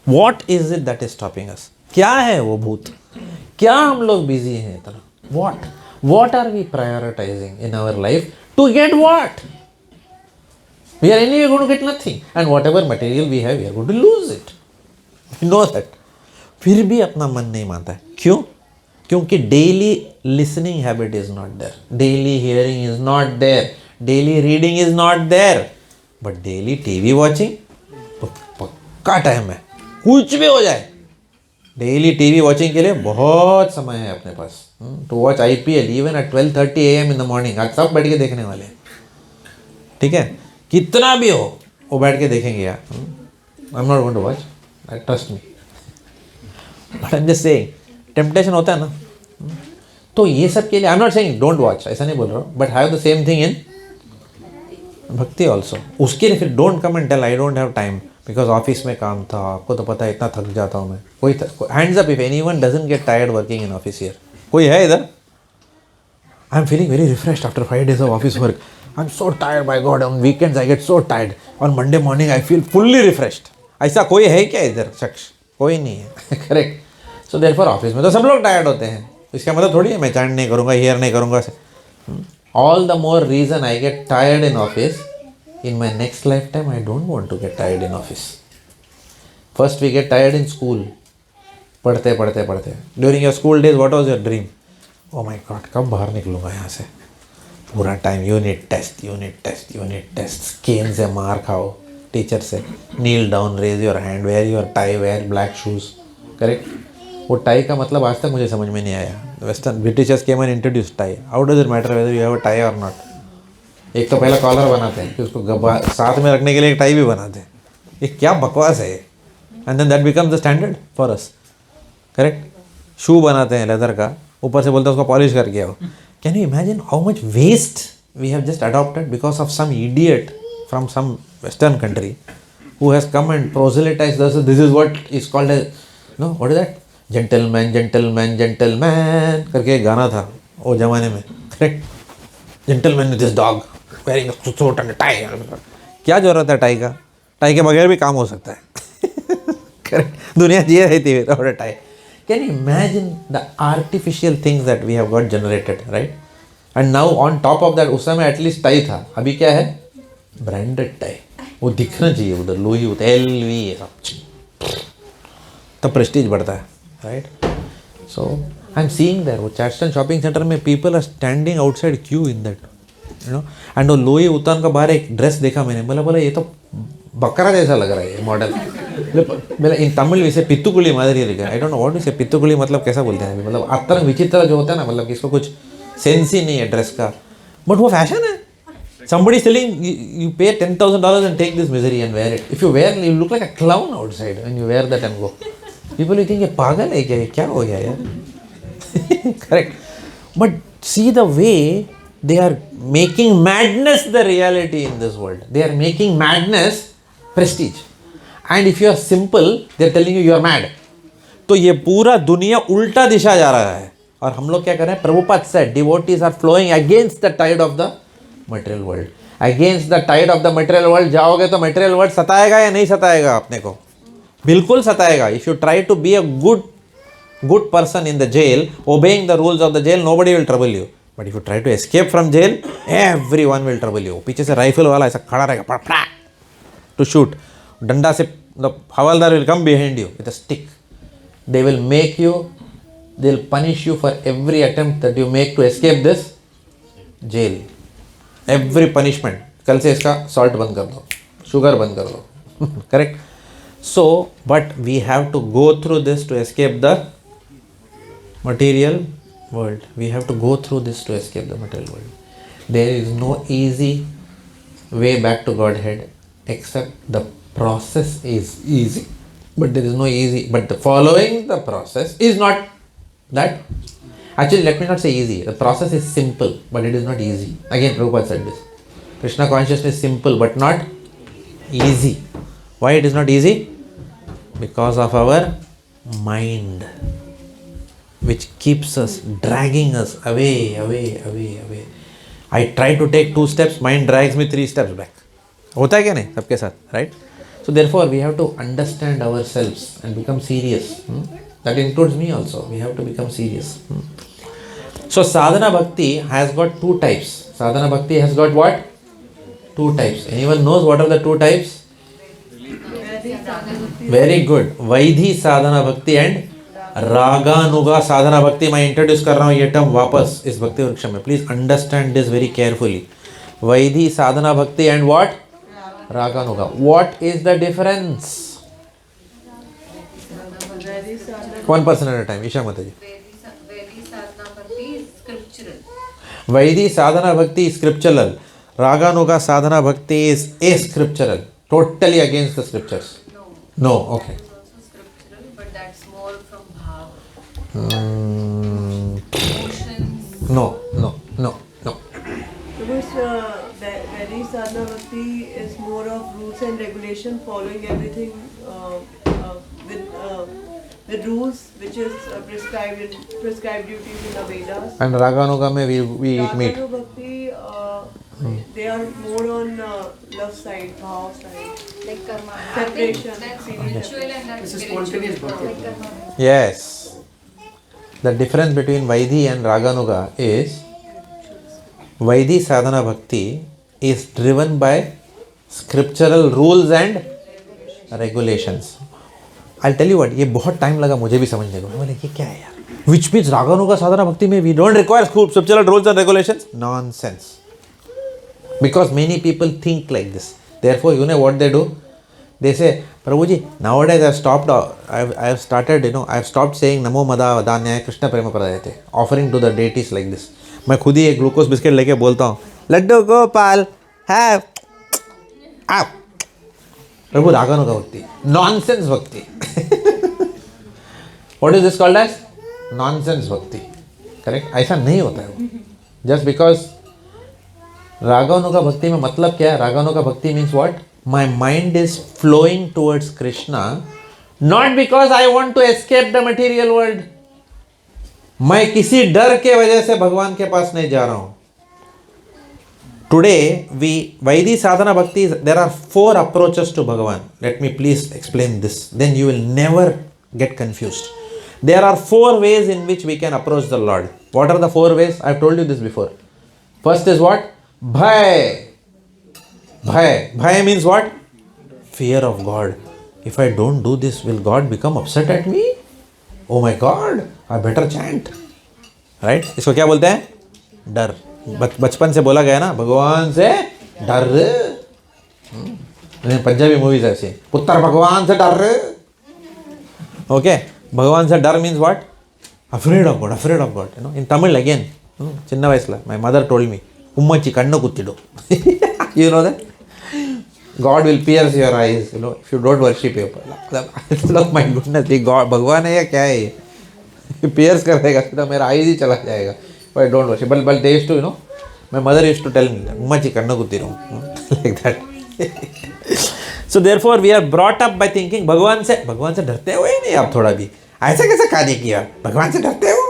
What is it that is stopping us? क्या है वो भूत? क्या हम लोग बिजी हैं इतना? What are we prioritising in our life to get what? We are anyway going to get nothing, and whatever material we have we are going to lose it, we know that. फिर भी अपना मन नहीं मानता है, क्यों? क्योंकि daily listening habit is not there, daily hearing is not there, daily reading is not there, but daily TV watching पक्का टाइम है, कुछ भी हो जाए, डेली टीवी वॉचिंग के लिए बहुत समय है अपने पास। To watch IPL even at 12:30 AM in the morning, आज सब बैठ के देखने वाले हैं, ठीक है? कितना भी हो वो बैठ के देखेंगे यार। I am not going to watch, trust me, but I am just saying temptation होता है ना। तो ये सब के लिए I am not saying don't watch, ऐसा नहीं बोल रहा हूँ, but have the same thing in bhakti also. उसके लिए फिर don't come and tell I don't have time because office में काम था, आपको तो पता है इतना थक जाता हूँ मैं। कोई hands up if anyone doesn't get tired working in office here? कोई है इधर? I am feeling very refreshed after 5 days off office work, I am so tired by God, on weekends I get so tired, on Monday morning I feel fully refreshed. ऐसा कोई है क्या इधर शख्स? कोई नहीं है, करेक्ट? सो देयरफॉर ऑफिस में तो सब लोग टायर्ड होते हैं, इसका मतलब थोड़ी है मैं चैंट नहीं करूँगा, हियर नहीं करूँगा। All the more reason I get tired in office, in my next lifetime I don't want to get tired in office. First we get tired in school, पढ़ते पढ़ते पढ़ते। During your school days what was your dream? Oh my God, कब बाहर निकलूँगा यहाँ से? पूरा time unit test, केन से मार खाओ टीचर से, kneel down, raise your hand, wear your tie, wear black shoes, correct? वो टाई का मतलब आज तक मुझे समझ में नहीं आया। Western Britishers came and introduce tie, how does it matter whether you have a tie और नॉट? एक तो पहला कॉलर बनाते हैं, फिर उसको साथ में रखने के लिए एक टाई भी बनाते हैं। ये क्या बकवास है? And then that becomes the standard for us, correct? Shoe बनाते हैं लेदर का, ऊपर से बोलते हैं उसको पॉलिश करके आओ। Can you imagine how much waste we have just adopted because of some idiot from some western country who has come and proselytized this is what is called as, know what is that, gentleman gentleman gentleman करके एक गाना था वो ज़माने में, correct? Gentleman with this dog wearing a suit and a tie. क्या जरूरत है टाई का? टाई के बगैर भी काम हो सकता है, करेक्ट? दुनिया जी रही थी without a tie. Can you imagine the artificial things that we have got generated, right? And now on top of that, उस समय एटलीस्ट टाई था, अभी क्या है? ब्रांडेड टाई, वो दिखना चाहिए उधर, लुई उधर, LV, तब प्रेस्टीज बढ़ता है, right? So I am seeing that, वो चैटस्टन शॉपिंग सेंटर में people are standing outside queue in that, you know. And वो लोई उतान का बाहर एक ड्रेस देखा मैंने, बोला ये तो बकरा जैसा लग रहा है ये मॉडल। बोला इन तमिल विषय पित्तुकुली मादरी लिखा, I don't know what is पित्तुकुली मतलब कैसा बोलते हैं, मतलब अतर विचित्र जो होता है ना, मतलब इसको कुछ सेंस ही नहीं है ड्रेस का, बट वो फैशन है। somebody selling, you pay $10,000 and take this misery and wear it. If you wear, you look like a clown outside when you wear that and go. People will think ये पागल है क्या, ये क्या हो गया यार? Correct. But see the way they are making madness the reality in this world. They are making madness prestige. And if you are simple, they are telling you you are mad. तो ये पूरा दुनिया उल्टा दिशा जा रहा है और हम लोग क्या कर रहे हैं? Prabhupada said devotees are flowing against the tide of the material world. Against the tide of the material world जाओगे तो material world सताएगा या नहीं सताएगा अपने को? बिल्कुल सताएगा. If you try to be a good person in the jail, obeying the rules of the jail, nobody will trouble you. But if you try to escape from jail, everyone will trouble you. पीछे से rifle वाला ऐसा खड़ा रहेगा to shoot. डंडा से the havildar will come behind you with a stick. They will make you, they will punish you for every attempt that you make to escape this jail. Every punishment. कल से इसका salt बंद कर दो, sugar बंद कर दो. Correct? So, but we have to go through this to escape the material world. We have to go through this to escape the material world. There is no easy way back to Godhead except the process is easy. But there is no easy, but the following the process is not that. Actually, let me not say easy. The process is simple, but it is not easy. Again, Prabhupada said this. Krishna consciousness is simple, but not easy. Why it is not easy? Because of our mind, which keeps us, dragging us away. I try to take 2 steps, mind drags me 3 steps back. होता है क्या नहीं सबके साथ, right? So therefore we have to understand ourselves and become serious. That includes me also. We have to become serious. So sadhana bhakti has got 2 types. Sadhana bhakti has got what? 2 types. Anyone knows what are the 2 types? Very good. Vaidhi sadhana bhakti and Raganuga sadhana bhakti. मैं introduce कर रहा हूँ ये term वापस इस भक्ति वृक्ष में. Please understand this very carefully. Vaidhi sadhana bhakti and what? Raganuga. What is the difference? One person at a time. Isha Mataji. Vaidhi sadhana bhakti is scriptural. Vaidhi sadhana bhakti is scriptural. Raganuga sadhana bhakti is ascriptural. Totally against the scriptures. No. Okay. It's also scriptural, but that's more from bhava. Emotions. No. Because Vaidhi sadhana bhakti is more of rules and regulation, following everything with rules which is prescribed duties in the Vedas. And Raganuga mein we eat meat. Raganuga bhakti, they are more on love side, bhav side, Like karma. separation. That's feeling spiritual and that's This is spiritual. spontaneous bhakti. Like karma. Yes. The difference between Vaidhi and Raganuga is Vaidhi sadhana bhakti is driven by scriptural rules and regulations. I'll tell you what, ये बहुत time लगा मुझे भी समझने को. मैं बोले ये क्या है यार? Which means Raganuga sadhana bhakti में we don't require scriptural rules and regulations? Nonsense. Because many people think like this. Therefore, you know what they do? They say, Prabhuji, nowadays I've stopped saying Namo Mada Vadanyaya Krishna Prema Pradayate, offering to the deities like this. मैं खुद ही एक glucose biscuit लेके बोलता हूँ, Laddu Gopal have आप. प्रभु रागानुगा bhakti, nonsense bhakti. What is this called as? Nonsense bhakti. Correct? ऐसा नहीं होता है वो. जस्ट बिकॉज रागानुगा भक्ति में मतलब क्या है? Raganuga bhakti means what? My mind is flowing towards Krishna not because I want to escape the material world. मैं किसी डर के वजह से भगवान के पास नहीं जा रहा हूं. Today, Vaidhi sadhana bhakti, there are 4 approaches to Bhagavan. Let me please explain this. Then you will never get confused. There are 4 ways in which we can approach the Lord. What are the 4 ways? I have told you this before. First is what? Bhai. Bhai means what? Fear of God. If I don't do this, will God become upset at me? Oh my God, I better chant. Right? इसको क्या बोलते हैं? डर. बचपन से बोला गया ना, भगवान से डर. पंजाबी मूवीज ऐसे, पुत्र भगवान से डर. Okay, भगवान से डर means what? Afraid of God. You know, in Tamil again, Chinna वयसला, my mother told me, उम्मची कन्नु कुत्तिडो. You know that? God will pierce your eyes, you know, if you don't worship Him. Look, my goodness, ये God भगवान है या क्या है ये? Pierce कर देगा, सीधा मेरा eyes ही चला जाएगा. But don't worship. But they used to, you know, my mother used to tell me, "Ummachi kanna kuttiru," like that. So therefore, we are brought up by thinking, भगवान से डरते हो ही नहीं आप थोड़ा भी. ऐसा कैसे कार्य किया? भगवान से डरते हो?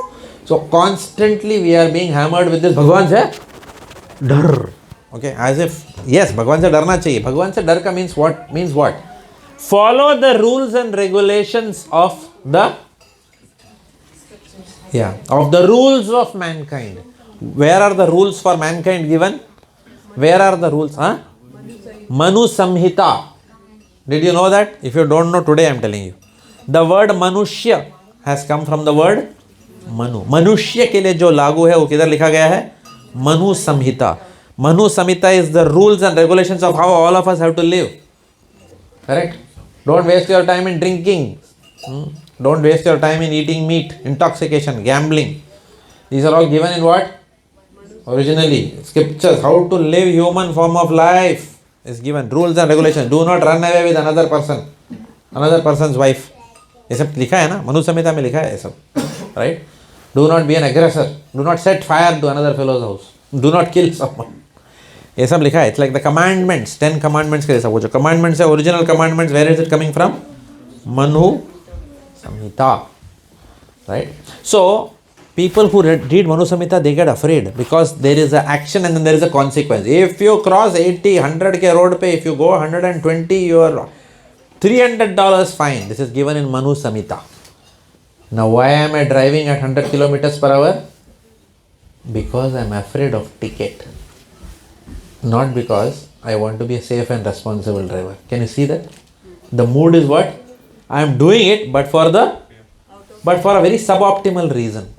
So constantly we are being hammered with this भगवान से डर. Okay, as if yes, भगवान से डरना चाहिए. भगवान से डर का means what? Means what? Follow the rules and regulations of the rules of mankind. Where are the rules for mankind given? Where are the rules? Manu Samhita. Did you know that? If you don't know, today I am telling you. The word Manushya has come from the word Manu. Manushya के लिए जो लागू है वो किधर लिखा गया है? Manu Samhita. Manu Samhita is the rules and regulations of how all of us have to live. Correct? Don't waste your time in drinking. Don't waste your time in eating meat, intoxication, gambling. These are all given in what? Originally, scriptures, how to live human form of life is given. Rules and regulations. Do not run away with another person, another person's wife. ये सब लिखा है ना, मनु संहिता में लिखा है ये सब. Right? Do not be an aggressor. Do not set fire to another fellow's house. Do not kill someone. ये सब लिखा है. It's like the commandments, 10 commandments के जैसा. वो जो commandments है, original commandments, where is it coming from? Manu Samhita. Right? So, People who read Manu Samhita, they get afraid because there is an action and then there is a consequence. If you cross 80, 100k road pay, if you go 120, you are $300 fine. This is given in Manu Samhita. Now why am I driving at 100 kilometers per hour? Because I am afraid of ticket. Not because I want to be a safe and responsible driver. Can you see that? The mood is what? I am doing it but for a very suboptimal reason.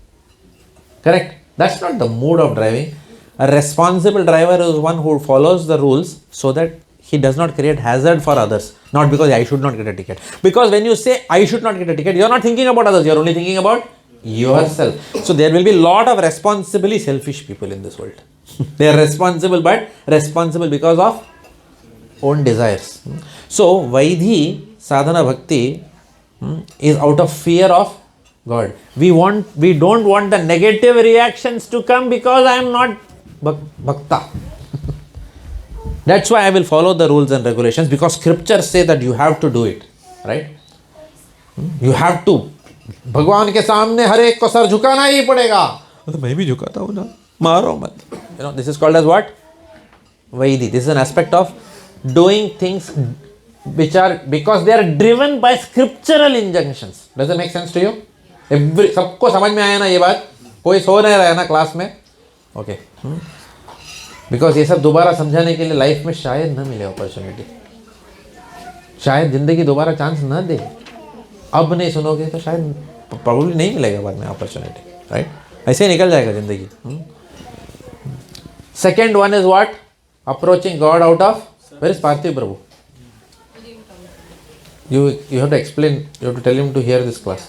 Correct? That's not the mood of driving. A responsible driver is one who follows the rules so that he does not create hazard for others. Not because I should not get a ticket. Because when you say I should not get a ticket, you are not thinking about others. You are only thinking about yourself. So there will be a lot of responsibly selfish people in this world. They are responsible, but responsible because of own desires. So Vaidhi, sadhana bhakti is out of fear of God. We don't want the negative reactions to come because I am not bhakta. That's why I will follow the rules and regulations, because scriptures say that you have to do it, right? You have to. भगवान के सामने हर एक को sir झुकाना ही पड़ेगा. तो मैं भी झुकाता हूँ ना, मारो मत. You know, this is called as what? Vaidhi. This is an aspect of doing things which are because they are driven by scriptural injunctions. Does it make sense to you? सबको समझ में आया ना ये बात? कोई सो नहीं रहा है ना क्लास में? Okay. बिकॉज ये सब दोबारा समझाने के लिए लाइफ में शायद न मिले अपॉर्चुनिटी. शायद जिंदगी दोबारा चांस न दे. अब नहीं सुनोगे तो शायद प्रॉब्लली नहीं मिलेगा बाद में अपॉर्चुनिटी. राइट? ऐसे ही निकल जाएगा जिंदगी. Second one is what? Approaching God out of. Where is Parthiv Prabhu? You have to explain, you have to tell him to hear this class.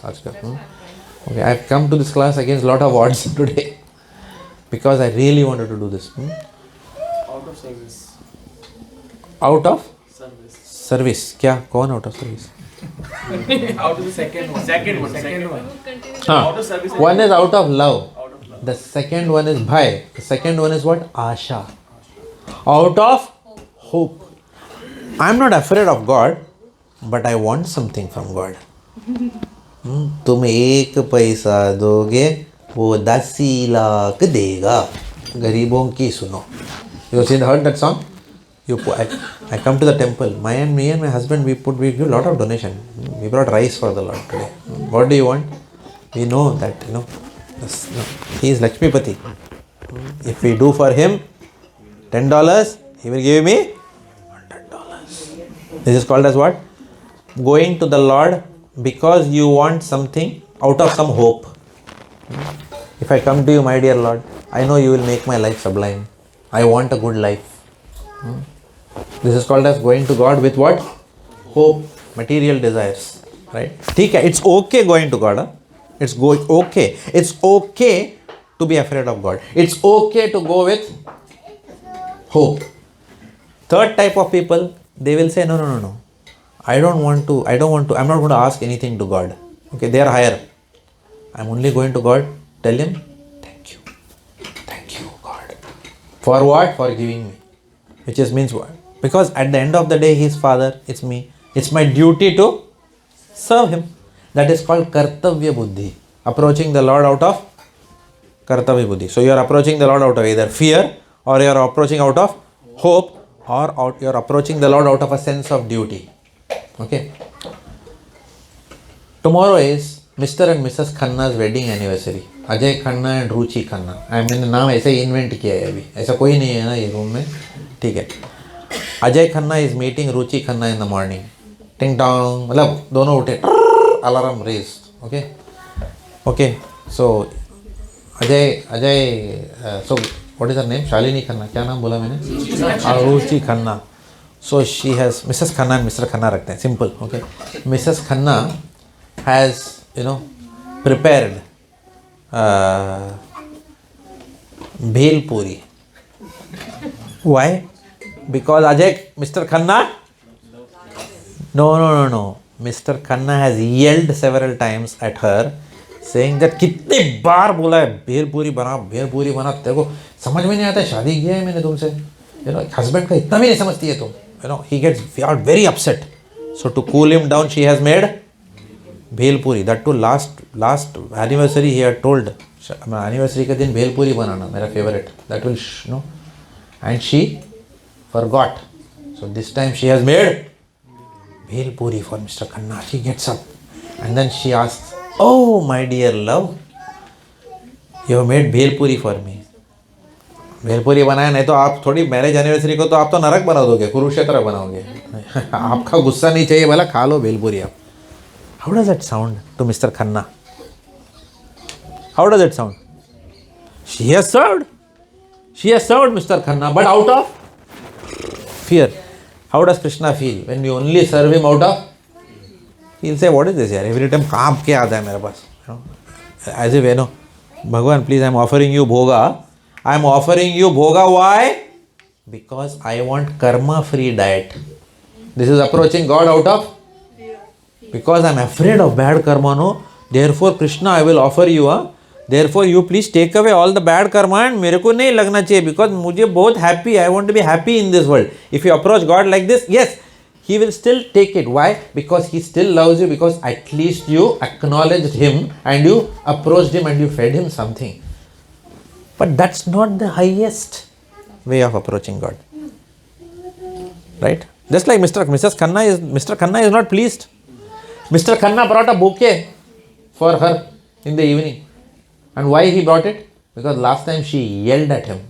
Okay, I have come to this class against lot of odds today because I really wanted to do this. Out of service. Out of Service. service. क्या? कौन out of service? Out of the second one. Second one. Out of service. One is out of love. Out of love. The second one is bhai. The second one is what? Asha. Out of hope. I am not afraid of God, but I want something from God. तुम एक पैसा दोगे वो 10 लाख देगा. गरीबों की सुनो. You heard that song? I come to the temple. Me and my husband, we give a lot of donation. We brought rice for the Lord today. What do you want? We know that he is Lakshmipati. If we do for him $10, he will give me $100. This is called as what? Going to the Lord because you want something out of some hope. If I come to you, my dear Lord, I know you will make my life sublime. I want a good life. This is called as going to God with what? Hope, material desires. Right? It's okay going to God. It's okay. It's okay to be afraid of God. It's okay to go with hope. Third type of people, they will say, no. I don't want to, I'm not going to ask anything to God. Okay, they are higher. I'm only going to God, tell him, thank you God. For what? For giving me. Which means what? Because at the end of the day, he is Father, it's me. It's my duty to serve him. That is called Kartavya Buddhi. Approaching the Lord out of Kartavya Buddhi. So you are approaching the Lord out of either fear, or you are approaching out of hope, or you are approaching the Lord out of a sense of duty. Okay. Tomorrow is Mr. and Mrs. Khanna's wedding anniversary. Ajay Khanna and Ruchi Khanna. I mean नाम ऐसे ही invent किया है अभी. ऐसा कोई नहीं है ना ये रूम में. ठीक है. Ajay Khanna is meeting Ruchi Khanna in the morning. Ting dong. मतलब दोनों उठे. Alarm raised. Okay. So Ajay. So what is her name? Shalini Khanna. क्या नाम बोला मैंने? Ruchi Khanna. So she has Mrs. Khanna and Mr. Khanna रखते हैं. Simple. Okay. Mrs. Khanna has prepared bhel puri. Why? Because Mr. Khanna? No. Mr. Khanna has yelled several times at her, saying that कितने बार बोला है भेल पूरी बना तेरे को समझ में नहीं आता है. शादी किया है मैंने तुमसे. Husband का इतना भी नहीं समझती है तुम. He gets very upset. So to cool him down, she has made bhel puri. That too last anniversary he had told anniversary के दिन भेलपूरी बनाना मेरा favourite, that will know. And she forgot. So this time she has made bhelpuri for Mr. Khanna. She gets up and then she asks, "Oh my dear love, you have made bhelpuri for me." Bhelpuri बनाया, नहीं तो आप थोड़ी marriage anniversary को तो आप तो नरक बना दोगे, कुरुक्षेत्र बनाओगे. आपका गुस्सा नहीं चाहिए, बोला खा लो भेलपूरी आप. How does that sound to Mr. Khanna? How does it sound? She has served Mr. Khanna, but out of fear. How does Krishna feel when you only serve him out of? He'll say, what is this yaar? Every time काम क्या आता है मेरे पास? As if, Bhagwan, please, I'm offering you bhoga. I'm offering you bhoga. Why? Because I want karma-free diet. This is approaching God out of? Because I'm afraid of bad karma, no? Therefore, Krishna, I will offer you, Therefore, you please take away all the bad karma and मेरे को नहीं लगना चाहिए, because मुझे बहुत happy, I want to be happy in this world. If you approach God like this, yes, He will still take it. Why? Because He still loves you, because at least you acknowledged Him and you approached Him and you fed Him something. But that's not the highest way of approaching God. Right? Just like Mr. Khanna is not pleased. Mr. Khanna brought a bouquet for her in the evening. And why he brought it? Because last time she yelled at him.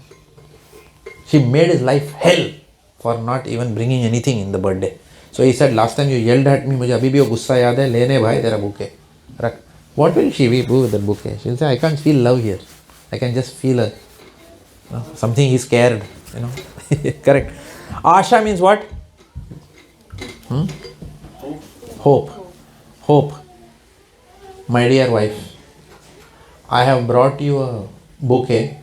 She made his life hell for not even bringing anything in the birthday. So he said, last time you yelled at me, मुझे अभी भी वो गुस्सा याद है, लेने भाई तेरा bouquet. रख. What will she do with that bouquet? She'll say, I can't feel love here. I can just feel something he's scared. Correct. Asha means what? Hope. My dear wife, I have brought you a bouquet.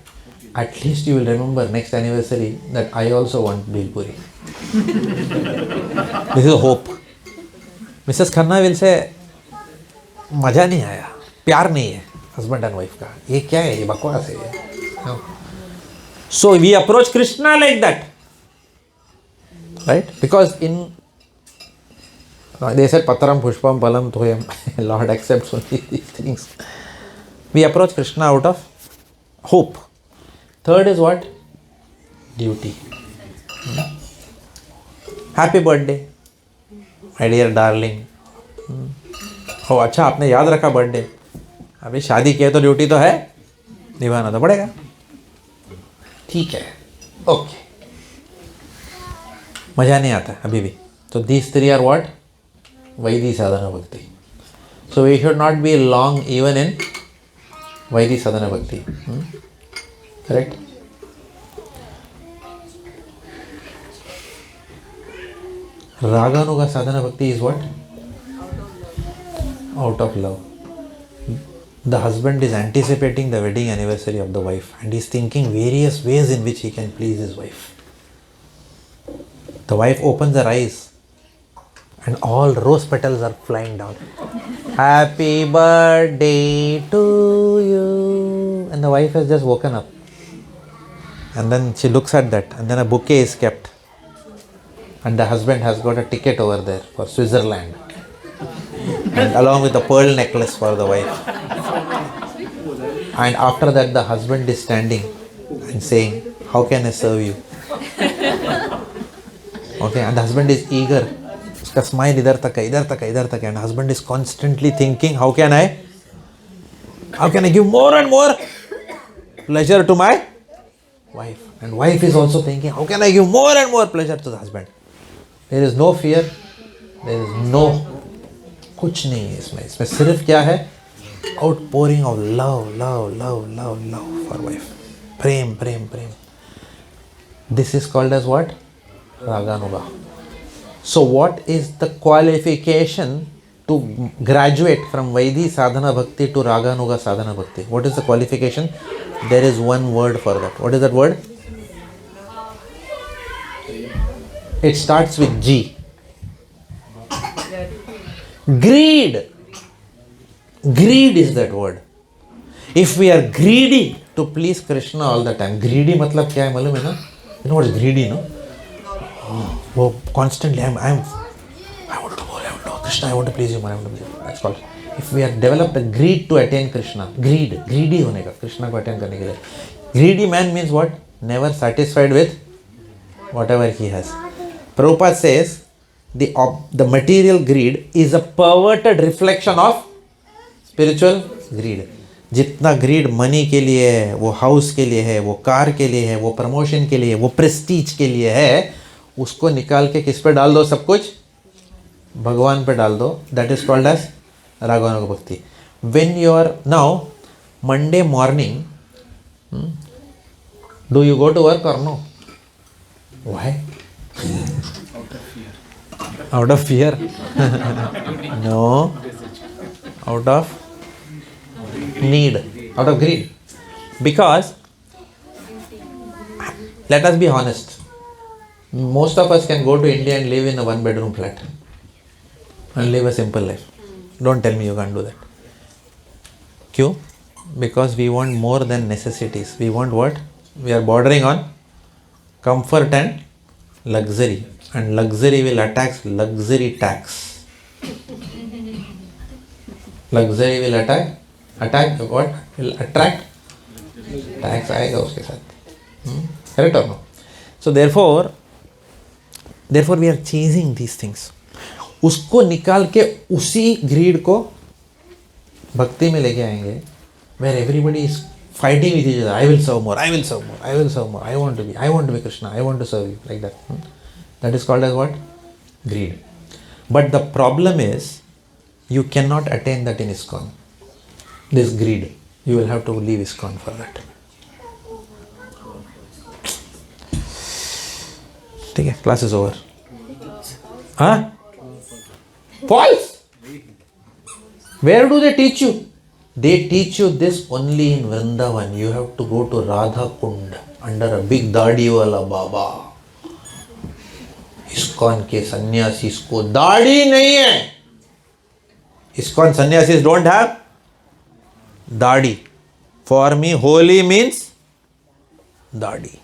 At least you will remember next anniversary that I also want bhelpuri. This is hope. Mrs. Khanna will say, मजा नहीं आया, प्यार नहीं है husband and wife का. ये क्या है? ये बकवास है ये. No. So we approach Krishna like that, right? Because they said patram pushpam palam thoyam. Lord accepts only these things. We approach Krishna out of hope. Third is what? Duty. Happy birthday, my dear darling. Oh, अच्छा आपने याद रखा birthday. अभी शादी किया तो duty तो है, निभाना तो पड़ेगा. ठीक है, ओके. मजा नहीं आता अभी भी. So these three are what? Vaidhi sadhana bhakti. So we should not be long even in Vaidhi sadhana bhakti. Correct? Raganuga sadhana bhakti is what? Out of love. The husband is anticipating the wedding anniversary of the wife and is thinking various ways in which he can please his wife. The wife opens her eyes and all rose petals are flying down. Happy birthday to you. And the wife has just woken up. And then she looks at that and then a bouquet is kept. And the husband has got a ticket over there for Switzerland. And along with a pearl necklace for the wife. And after that the husband is standing and saying, how can I serve you? Okay, and the husband is eager. Uska smile idhar tak hai, idhar tak hai, idhar tak hai. And the husband is constantly thinking, how can I give more and more pleasure to my wife? And wife is also thinking, how can I give more and more pleasure to the husband? There is no fear, there is no कुछ नहीं है इसमें सिर्फ क्या है? Outpouring of love for wife. Prem. This is called as what? Raganuga. So what is the qualification to graduate from Vaidhi sadhana bhakti to Raganuga sadhana bhakti? What is the qualification? There is one word for that. What is that word? It starts with G. Greed. Greed is that word. If we are greedy to please Krishna all the time, greedy matlab kya hai मालूम है ना? You know what is greedy, no? वो constantly I want to go, Krishna, I want to please you, That's called If we have developed a greed to attain Krishna, greedy होने का, कृष्णा को attain करने के लिए. Greedy man means what? Never satisfied with whatever he has. Prabhupada says the material greed is a perverted reflection of spiritual greed. जितना grid money के लिए है, वो हाउस के लिए है, वो कार के लिए है, वो प्रमोशन के लिए है, वो प्रेस्टीज के लिए है, उसको निकाल के किस पे डाल दो? सब कुछ भगवान पे डाल दो. That is called as raganuga bhakti. When you are now Monday morning, do you go to work और no? Why? Out of fear? No. Out of need, out of greed. Because let us be honest, most of us can go to India and live in a 1-bedroom flat and live a simple life. Don't tell me you can't do that. Kyun? Because we want more than necessities. We want what? We are bordering on comfort and luxury, and luxury will attack luxury tax. Luxury will attack what? Will attract tax आएगा उसके साथ. Correct or no? So therefore we are chasing these things. उसको निकाल के उसी greed को भक्ति में लेके आएंगे, where everybody is fighting with each other. I will serve more, I will serve more, I will serve more, I want to be Krishna, I want to serve you, like that. That is called as what? Greed. But the problem is, you cannot attain that in ISKCON. This greed, you will have to leave ISKCON for that. ठीक है, class is over. Huh? False. Where do they teach you? They teach you this only in Vrindavan. You have to go to Radha Kund under a big दाढ़ी वाला बाबा. ISKCON के सन्यासीस को दाढ़ी नहीं है. ISKCON sannyasis don't have dadi. For me, holy means dadi.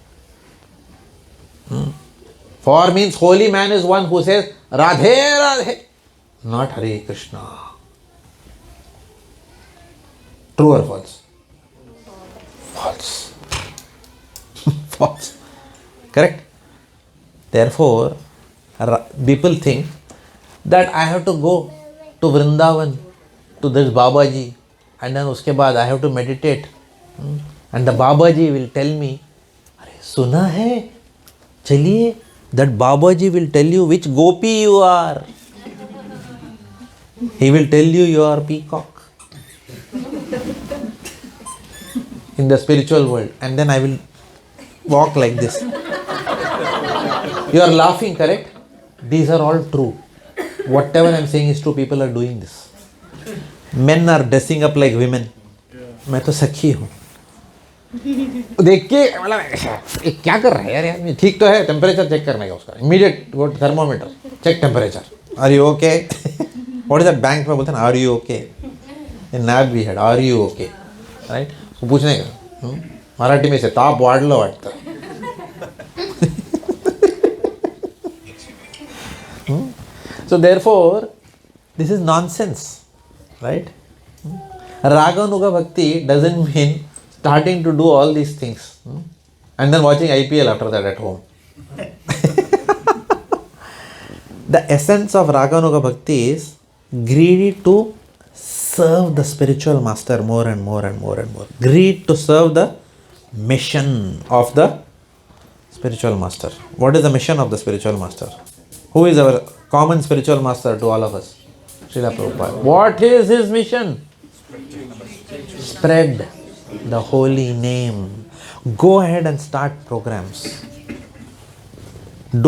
For means holy man is one who says Radhe Radhe, not Hare Krishna. True or false? False. False. Correct? Therefore, people think that I have to go to Vrindavan, to this Babaji, and then uske baad I have to meditate. And the Babaji will tell me, Arey, suna hai? Chaliye, that Babaji will tell you which gopi you are. He will tell you are peacock in the spiritual world. And then I will walk like this. You are laughing, correct? These are all true. Whatever I am saying is true. People are doing this. Men are dressing up like women. मैं तो सखी हूँ. देख के मतलब ये क्या कर रहा है यार ये ठीक तो है. टेम्परेचर चेक करने का उसका. इमीडिएट वो thermometer check temperature. Are you okay? What is that bank में बोलते हैं are you okay? In NAB we had are you okay, right? वो पूछने का मराठी में से ताप वाढलं वाटतं. So therefore, this is nonsense, right? Raganuga Bhakti doesn't mean starting to do all these things and then watching IPL after that at home. The essence of Raganuga Bhakti is greedy to serve the spiritual master more and more and more and more. Greed to serve the mission of the spiritual master. What is the mission of the spiritual master? Who is our common spiritual master to all of us? Srila Prabhupada. What is his mission? Spread the holy name. Go ahead and start programs.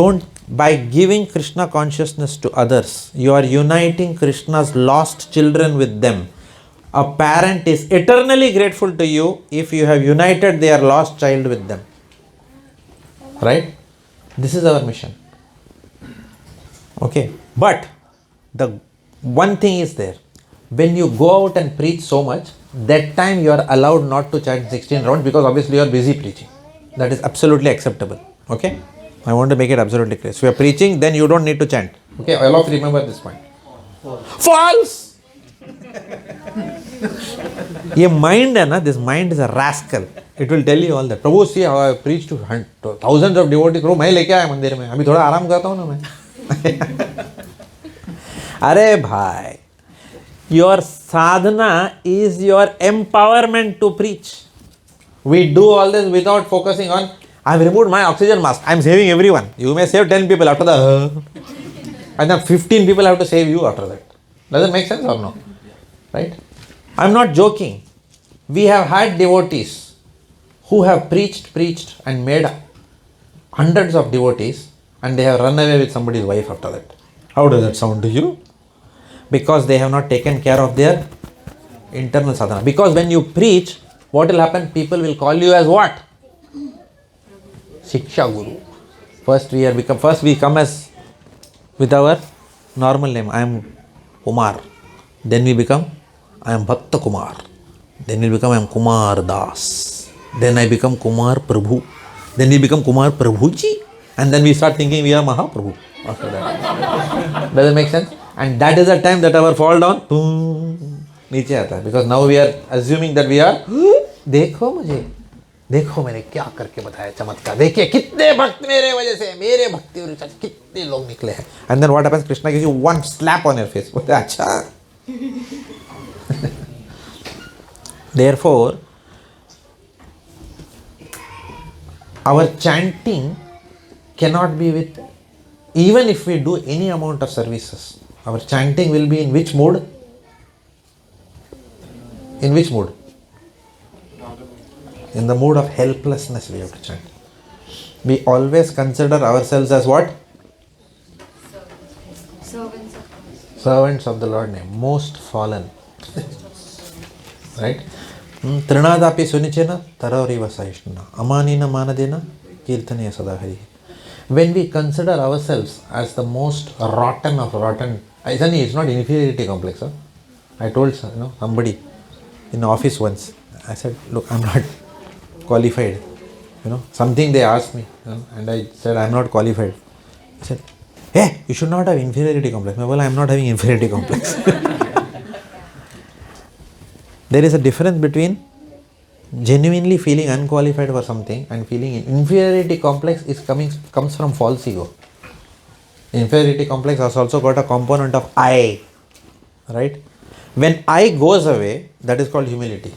Don't, by giving Krishna consciousness to others, you are uniting Krishna's lost children with them. A parent is eternally grateful to you if you have united their lost child with them. Right? This is our mission. Okay, but the one thing is there. When you go out and preach so much, that time you are allowed not to chant 16 rounds because obviously you are busy preaching. That is absolutely acceptable. Okay, I want to make it absolutely clear. So you are preaching, then you don't need to chant. Okay, all of you remember this point. False. ये mind है ना, this mind is a rascal. It will tell you all that. Prabhu, see how I preached to thousands of devotees. प्रभु मैं लेके आया मंदिर में, अभी थोड़ा आराम करता हूँ ना मैं. अरे भाई, your sadhana is your empowerment to preach. We do all this without focusing on, I have removed my oxygen mask, I am saving everyone. You may save 10 people after the and then 15 people have to save you after that. Does it make sense or no? Right? I am not joking. We have had devotees who have preached and made hundreds of devotees, and they have run away with somebody's wife after that. How does that sound to you? Because they have not taken care of their internal sadhana. Because when you preach, what will happen? People will call you as what? Shiksha Guru. First we come as with our normal name. I am Kumar. Then we become, I am Bhakta Kumar. Then we become, I am Kumar Das. Then I become Kumar Prabhu. Then we become Kumar Prabhuji. And then we start thinking we are Mahaprabhu after that. Does it make sense? And that is the time that our fall down, boom, नीचे आता है. Because now we are assuming that we are, देखो मैंने क्या करके बताया चमत्कार, देखिए कितने भक्त मेरे वजह से, मेरे भक्ति और कितने लोग निकले हैं. And then what happens? Krishna gives you one slap on your face. बोलते अच्छा. Therefore, our chanting cannot be with, even if we do any amount of services, our chanting will be in which mood? In which mood? In the mood of helplessness we have to chant. We always consider ourselves as what? Servants of God. Servants of the Lord name, most fallen. Right? Trinadapi sunichena taroriva saishna amanina manadena kirtane sadahari. When we consider ourselves as the most rotten of rotten, it's not inferiority complex. Huh? I told somebody in the office once, I said, look, I'm not qualified. Something they asked me, and I said, I'm not qualified. He said, hey, you should not have inferiority complex. Well, I'm not having inferiority complex. There is a difference between genuinely feeling unqualified for something and feeling inferiority complex comes from false ego. Inferiority complex has also got a component of I. Right? When I goes away, that is called humility.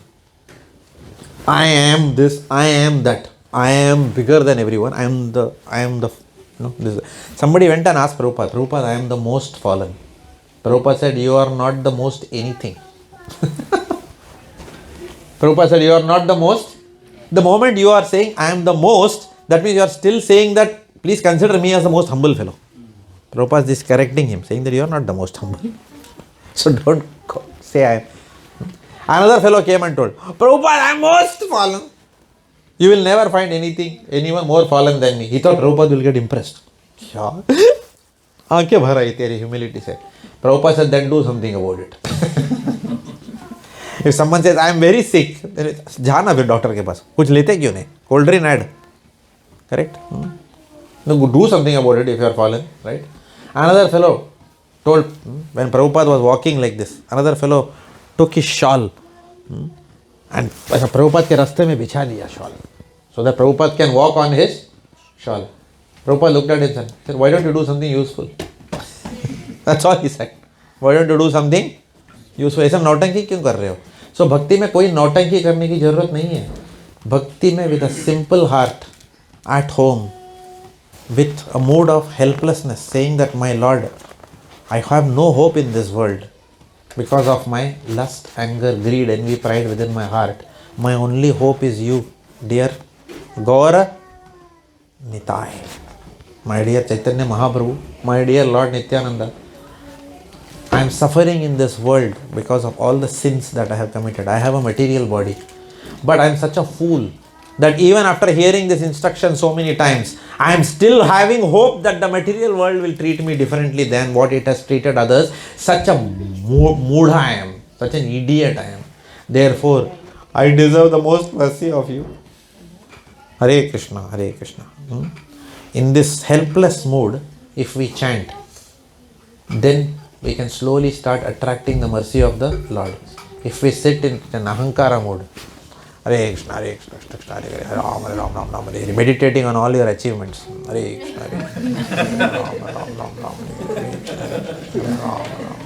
I am this, I am that, I am bigger than everyone, I am the this. Somebody went and asked Prabhupada, I am the most fallen. Prabhupada said, you are not the most anything. Prabhupada said, you are not the most. The moment you are saying, I am the most, that means you are still saying that, please consider me as the most humble fellow. Prabhupada is correcting him, saying that you are not the most humble. So don't say I am. Another fellow came and told, Prabhupada, I am most fallen. You will never find anyone more fallen than me. He thought Prabhupada will get impressed. क्या? आंखें भर आई तेरी humility से. Prabhupada said, then do something about it. If someone says, I am very sick, then जा ना फिर doctor के पास. कुछ लेते क्यों नहीं? Cold drink add. Correct? No, do something about it if you are fallen. Right? Another fellow told, when Prabhupada was walking like this, another fellow took his shawl and Prabhupada के रास्ते में बिछा दिया shawl, so that Prabhupada can walk on his shawl. Prabhupada looked at him and said, why don't you do something useful? That's all he said. Why don't you do something useful? ऐसा नौटंकी क्यों कर रहे हो? So भक्ति में कोई नौटंकी करने की जरूरत नहीं है. भक्ति में with a simple heart, at home, with a mood of helplessness, saying that my Lord, I have no hope in this world because of my lust, anger, greed, envy, pride within my heart. My only hope is you, dear Gaura Nitai, my dear Chaitanya Mahaprabhu, my dear Lord Nityananda. I am suffering in this world because of all the sins that I have committed. I have a material body, but I am such a fool that even after hearing this instruction so many times, I am still having hope that the material world will treat me differently than what it has treated others. Such a mood I am, such an idiot I am. Therefore, I deserve the most mercy of you. Hare Krishna, Hare Krishna. In this helpless mood, if we chant, then we can slowly start attracting the mercy of the Lord. If we sit in an ahankara mode, Hare Krishna, Hare Krishna, Krishna Krishna, Hare Hare, Hare Ram, Hare Ram, Ram Ram, Hare Hare, meditating on all your achievements. Hare Krishna, Hare Krishna, Ram, Ram, Ram, Ram, Hare Krishna, Hare Ram, Ram, Ram.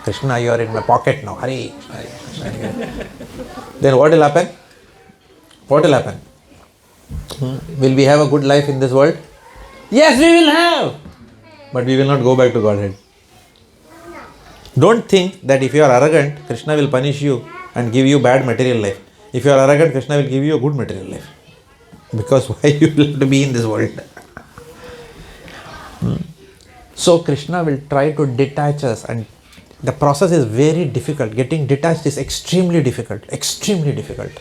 Krishna, you are in my pocket now. Hare Krishna, Hare Krishna, Hare Hare. Then what will happen? What will happen? Will we have a good life in this world? Yes, we will have. But we will not go back to Godhead. Don't think that if you are arrogant, Krishna will punish you and give you bad material life. If you are arrogant, Krishna will give you a good material life. Because why you will have to be in this world? So Krishna will try to detach us, and the process is very difficult. Getting detached is extremely difficult. Extremely difficult.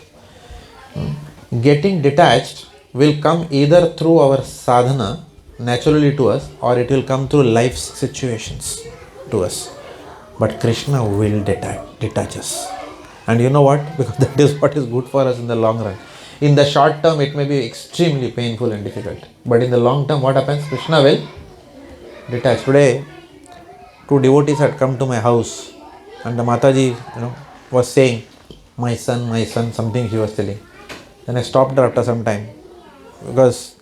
Getting detached will come either through our sadhana naturally to us, or it will come through life's situations to us. But Krishna will detach us. And you know what? Because that is what is good for us in the long run. In the short term, it may be extremely painful and difficult. But in the long term, what happens? Krishna will detach. Today, 2 devotees had come to my house, and the Mataji, was saying, my son, something she was telling. Then I stopped her after some time, because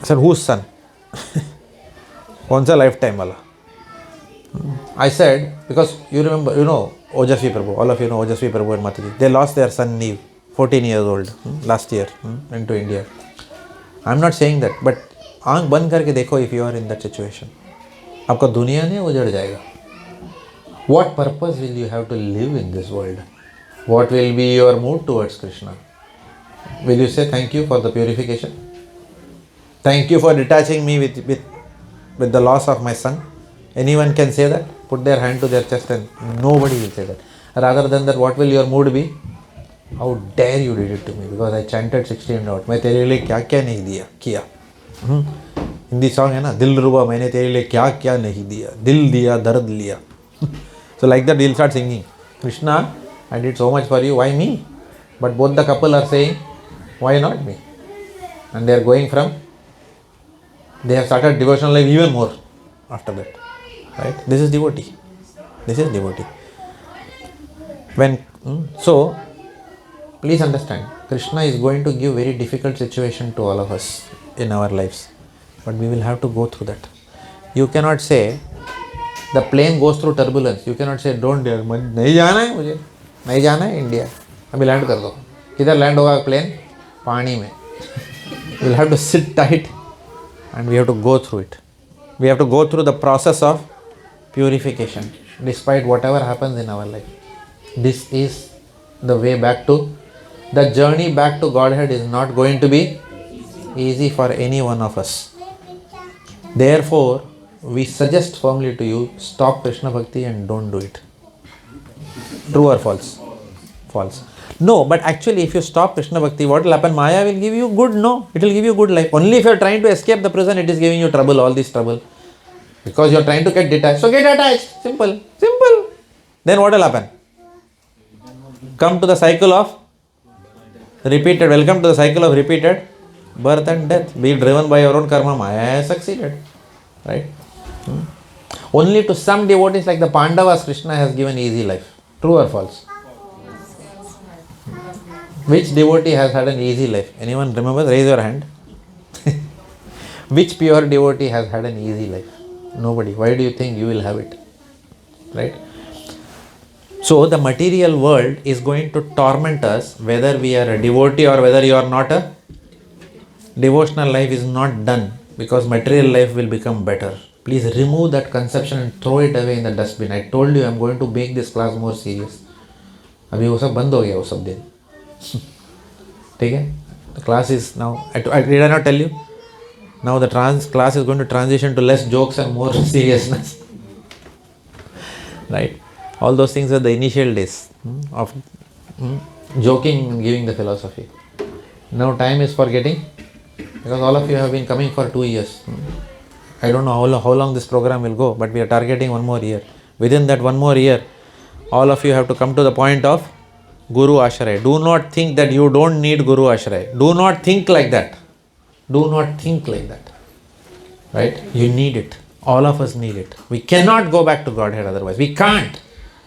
I said, whose son? Kaunsa lifetime wala? I said, because you remember, Ojasvi Prabhu, all of you know Ojasvi Prabhu and Mataji. They lost their son Neev, 14 years old, last year, went to India. I'm not saying that, but आँख बंद करके देखो if you are in that situation. आपका दुनिया नहीं उजड़ जाएगा. What purpose will you have to live in this world? What will be your mood towards Krishna? Will you say thank you for the purification? Thank you for detaching me with the loss of my son? Anyone can say that? Put their hand to their chest and nobody will say that. Rather than that, what will your mood be? How dare you did it to me, because I chanted 16 out. मैं तेरे लिए क्या क्या नहीं दिया किया. Hindi song है ना, दिल रुबा मैंने तेरे लिए क्या क्या नहीं दिया, दिल दिया दर्द लिया. So like that you'll start singing, Krishna, I did so much for you, why me? But both the couple are saying, why not me? And they are going from, they have started devotional life even more after that. Right? This is devotee. This is devotee. So, please understand, Krishna is going to give very difficult situation to all of us in our lives. But we will have to go through that. You cannot say, the plane goes through turbulence. You cannot say, don't dare, नहीं जाना है मुझे, नहीं जाना है India, अभी land कर दो. किधर लैंड होगा प्लेन? पानी में. We will have to sit tight and we have to go through it. We have to go through the process of purification despite whatever happens in our life. This is the way back to, the journey back to Godhead is not going to be easy for any one of us. Therefore, we suggest firmly to you, stop Krishna Bhakti and don't do it. True or false? False. No, but actually if you stop Krishna Bhakti, what will happen? Maya will give you good? No, it will give you good life. Only if you are trying to escape the prison, it is giving you trouble, all this trouble. Because you are trying to get detached. So get attached. Simple. Simple. Then what will happen? Come to the cycle of repeated, welcome to the cycle of repeated birth and death. Be driven by your own karma. Maya has succeeded. Right? Only to some devotees like the Pandavas, Krishna has given easy life. True or false? Which devotee has had an easy life? Anyone remember? Raise your hand. Which pure devotee has had an easy life? Nobody. Why do you think you will have it? Right? So the material world is going to torment us whether we are a devotee or whether you are not a. Devotional life is not done because material life will become better. Please remove that conception and throw it away in the dustbin. I told you I am going to make this class more serious. अभी वो सब बंद हो गया वो सब दिन. ठीक है? The class is now, did I not tell you? Now the class is going to transition to less jokes and more seriousness. Right? All those things are the initial days of joking and giving the philosophy. Now time is for getting, because all of you have been coming for 2 years. I don't know how long this program will go, but we are targeting 1 more year. Within that 1 more year, all of you have to come to the point of Guru Ashray. Do not think that you don't need Guru Ashray. Do not think like that. Do not think like that. Right? You need it. All of us need it. We cannot go back to Godhead otherwise. We can't.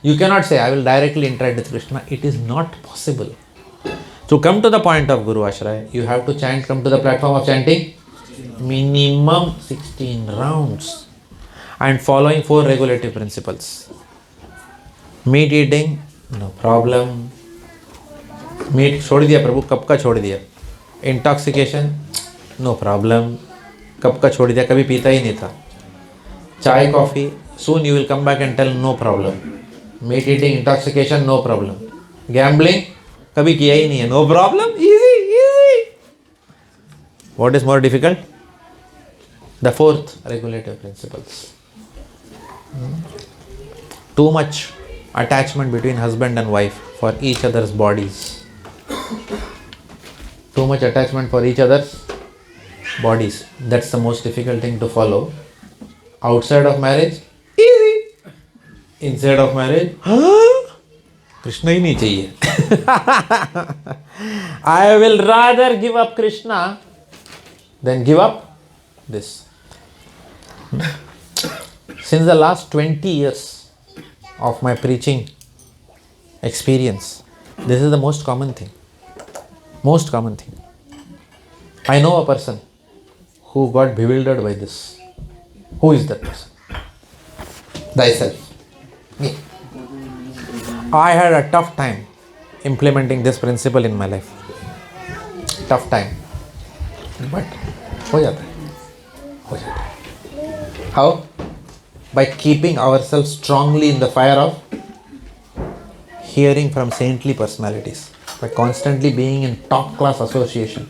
You cannot say, I will directly interact with Krishna. It is not possible. To come to the point of Guru Ashray, you have to chant, come to the platform of chanting minimum 16 rounds and following 4 regulative principles. Meat eating, no problem. Meat छोड़ दिया प्रभु, कब का छोड़ दिया. Intoxication, no problem. कब का छोड़ दिया, कभी पीता ही नहीं था. Chai, coffee, soon you will come back and tell no problem. Meat eating, intoxication, no problem. Gambling, कभी किया ही नहीं है, no problem, easy. What is more difficult? The 4th regulative principles. Too much attachment between husband and wife for each other's bodies. Too much attachment for each other's bodies. That's the most difficult thing to follow. Outside of marriage, easy. Inside of marriage, Krishna ही नहीं चाहिए. I will rather give up Krishna than give up this. Since the last 20 years of my preaching experience, this is the most common thing. Most common thing. I know a person who got bewildered by this. Who is that person? Thyself. Me. I had a tough time implementing this principle in my life. Tough time. But हो जाता है. How? By keeping ourselves strongly in the fire of hearing from saintly personalities. By constantly being in top class association.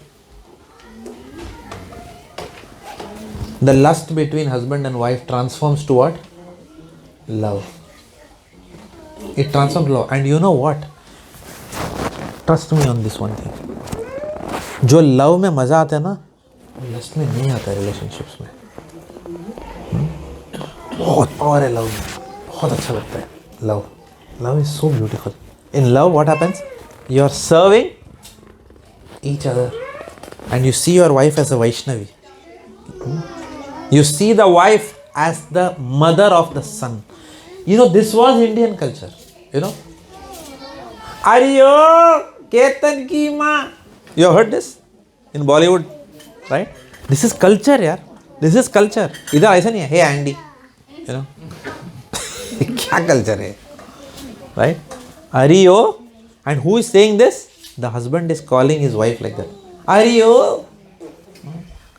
The lust between husband and wife transforms to what? Love. It transforms love. And you know what? Trust me on this one thing. जो love में मजा आता है ना, lust में नहीं आता relationships में. बहुत पावर है लव में, बहुत अच्छा लगता है. Love is so beautiful. In love what happens? You are serving each other and you see your wife as a Vaishnavi. You see the wife as the mother of the son. You know, this was Indian culture. You know, Ariyo Ketan ki maa. You have heard this in Bollywood, right? This is culture, yaar. This is culture. इधर ऐसा नहीं है. Hey Andy, you know, क्या culture है, right? Ariyo, and who is saying this? The husband is calling his wife like that. Ariyo,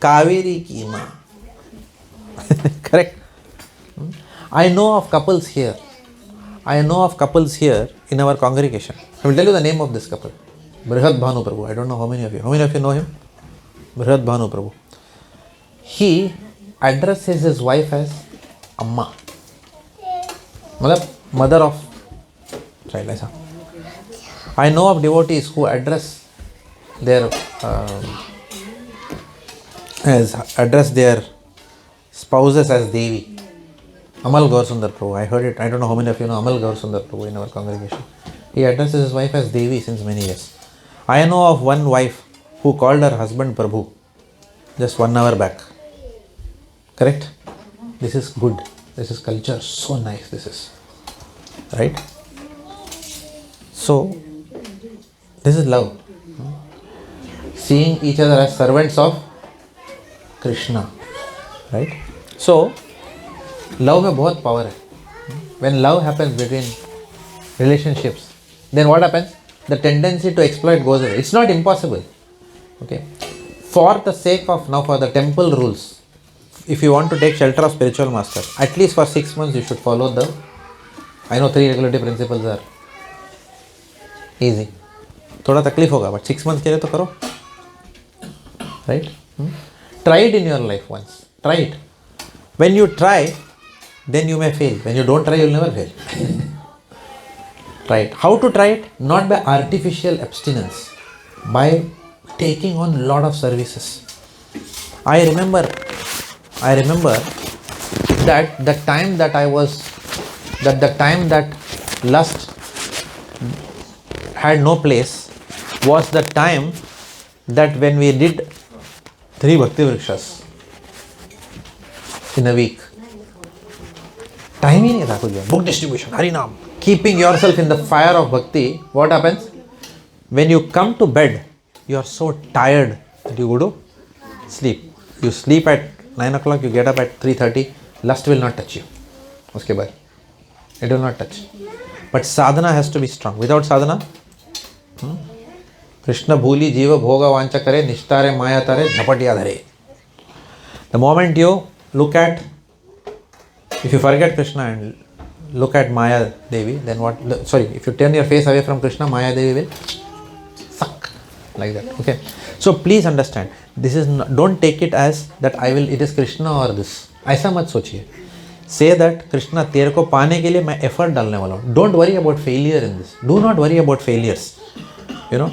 Kaveri ki maa. Correct. I know of couples here. In our congregation. I will tell you the name of this couple. Brihad Bhanu Prabhu. I don't know how many of you. How many of you know him? Brihad Bhanu Prabhu. He addresses his wife as Amma. Mother of child. I know of devotees who address their spouses as Devi. Amal Gaur Sundar Prabhu. I heard it. I don't know how many of you know Amal Gaur Sundar Prabhu in our congregation. He addresses his wife as Devi since many years. I know of one wife who called her husband Prabhu just 1 hour back. Correct? This is good. This is culture. So nice this is. Right? So, this is love. Seeing each other as servants of Krishna. Right? So, love में बहुत power है. When love happens between relationships, then what happens? The tendency to exploit goes away. It's not impossible. Okay. For the sake of now, for the temple rules, if you want to take shelter of spiritual master, at least for 6 months you should follow the. I know 3 regulative principles are easy. थोड़ा तकलीफ होगा, but 6 months के लिए तो करो. Right? Try it in your life once. Try it. When you try, then you may fail. When you don't try, you will never fail. Try it. How to try it? Not by artificial abstinence, by taking on a lot of services. I remember that the time that lust had no place was the time that when we did 3 Bhakti Vrikshas in a week. Time ही नहीं था कुछ, book distribution, Hari naam, keeping yourself in the fire of bhakti. What happens when you come to bed, you are so tired that you go to sleep. You sleep at 9 o'clock, you get up at 3:30, lust will not touch you. उसके बाद it will not touch. But sadhana has to be strong. Without sadhana, Krishna भूली जीव भोग वांचा करे, निष्ठारे माया तारे, झपटिया धरे. The moment you look at, if you forget Krishna and look at Maya Devi, then what? Sorry, if you turn your face away from Krishna, Maya Devi will suck like that. Okay. So please understand, this is not, don't take it as that I will. It is Krishna or this. ऐसा मत सोचिए. Say that Krishna तेरे को पाने के लिए मैं effort डालने वाला हूँ. Don't worry about failure in this. Do not worry about failures. You know,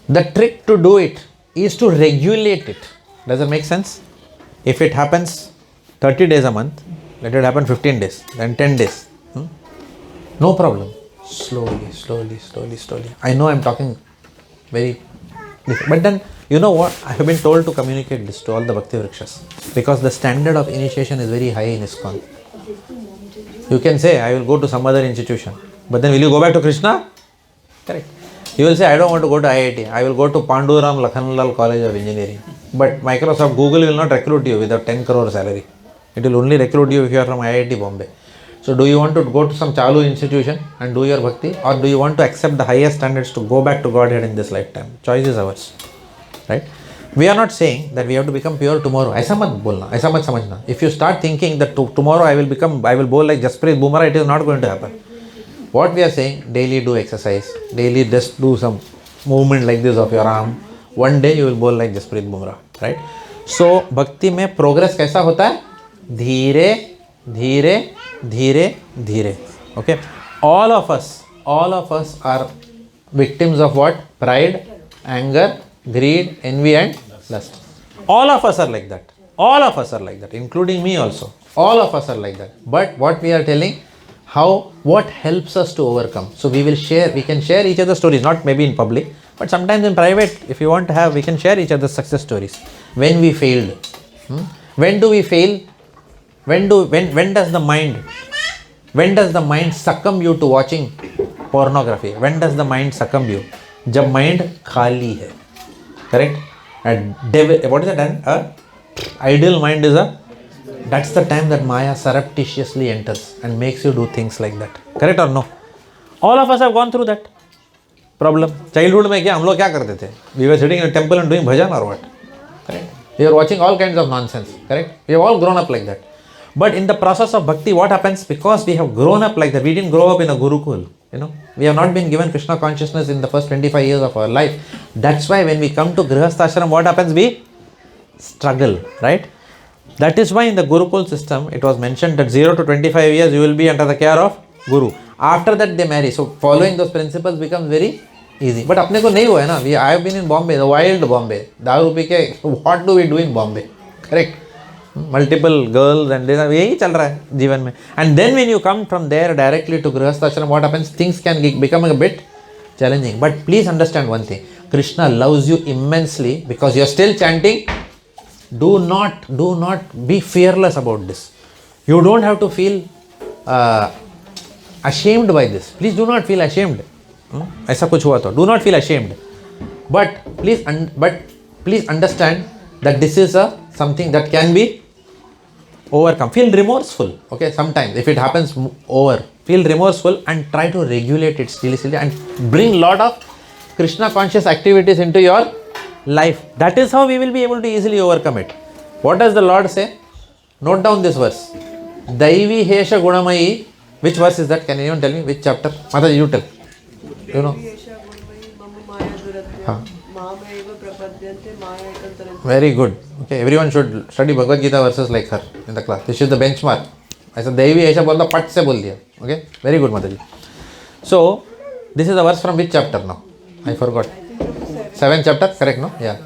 the trick to do it is to regulate it. Does it make sense? If it happens 30 days a month, let it happen 15 days, then 10 days. No problem. Slowly, slowly, slowly, slowly. I know I'm talking very different, but then you know what? I have been told to communicate this to all the Bhakti Vrikshas because the standard of initiation is very high in ISKCON. You can say, I will go to some other institution, but then will you go back to Krishna? Correct. You will say, I don't want to go to IIT. I will go to Panduram Lakhanlal College of Engineering. But Microsoft, Google will not recruit you with a 10 crore salary. It will only recruit you if you are from IIT Bombay. So do you want to go to some Chalu institution and do your bhakti, or do you want to accept the highest standards to go back to Godhead in this lifetime? Choice is ours. Right? We are not saying that we have to become pure tomorrow. ऐसा मत बोलना, ऐसा मत समझना. If you start thinking that tomorrow I will bowl like Jasprit Bumrah, it is not going to happen. What we are saying, daily do exercise, daily just do some movement like this of your arm. One day you will bowl like Jasprit Bumrah, right? So bhakti में progress कैसा होता है? धीरे धीरे धीरे धीरे. Okay? All of us are victims of what? Pride, anger, greed, envy and lust. All of us are like that. All of us are like that, including me also. All of us are like that. But what we are telling, what helps us to overcome. So we can share each other's stories, not maybe in public, but sometimes in private, if you want to have, we can share each other's success stories. When we failed. When do we fail? When does the mind succumb you to watching pornography? When does the mind succumb you? जब mind खाली है. Correct? What is that? Ideal mind is that's the time that Maya surreptitiously enters and makes you do things like that. Correct or no? All of us have gone through that problem. Childhood में क्या हम लोग क्या करते थे? We were sitting in a temple and doing bhajan or what? Correct? We were watching all kinds of nonsense. Correct? We have all grown up like that. But in the process of bhakti, what happens? Because we have grown up like that, we didn't grow up in a Gurukul. You know, we have not been given Krishna consciousness in the first 25 years of our life. That's why when we come to Grihastha what happens? We struggle, right? That is why in the Gurukul system, it was mentioned that 0 to 25 years you will be under the care of Guru. After that they marry. So following those principles becomes very easy. But अपने को नहीं हुआ है ना. I have been in Bombay, the wild Bombay. दारू P के what do we do in Bombay? Correct? Multiple girls and this, यही चल रहा है जीवन में. And then when you come from there directly to Grihastha, what happens? Things can become a bit challenging. But please understand one thing. Krishna loves you immensely because you are still chanting. Do not be fearless about this. You don't have to feel ashamed by this. Please do not feel ashamed. ऐसा कुछ हुआ तो do not feel ashamed. But please understand that this is something that can be overcome. Feel remorseful. Okay, sometimes if it happens feel remorseful and try to regulate it slowly and bring lot of Krishna conscious activities into your life. That is how we will be able to easily overcome it. What does the Lord say? Note down this verse. Daivi Hesha Gunamayi. Which verse is that? Can anyone tell me? Which chapter? Mataji, you tell. You know. Very good. Okay, everyone should study Bhagavad Gita verses like her in the class. This is the benchmark. I said Daivi Hesha bolta pat se bol diya. Okay, very good Mataji. So, this is the verse from which chapter now? I forgot. 7th chapter, correct, no? Yeah.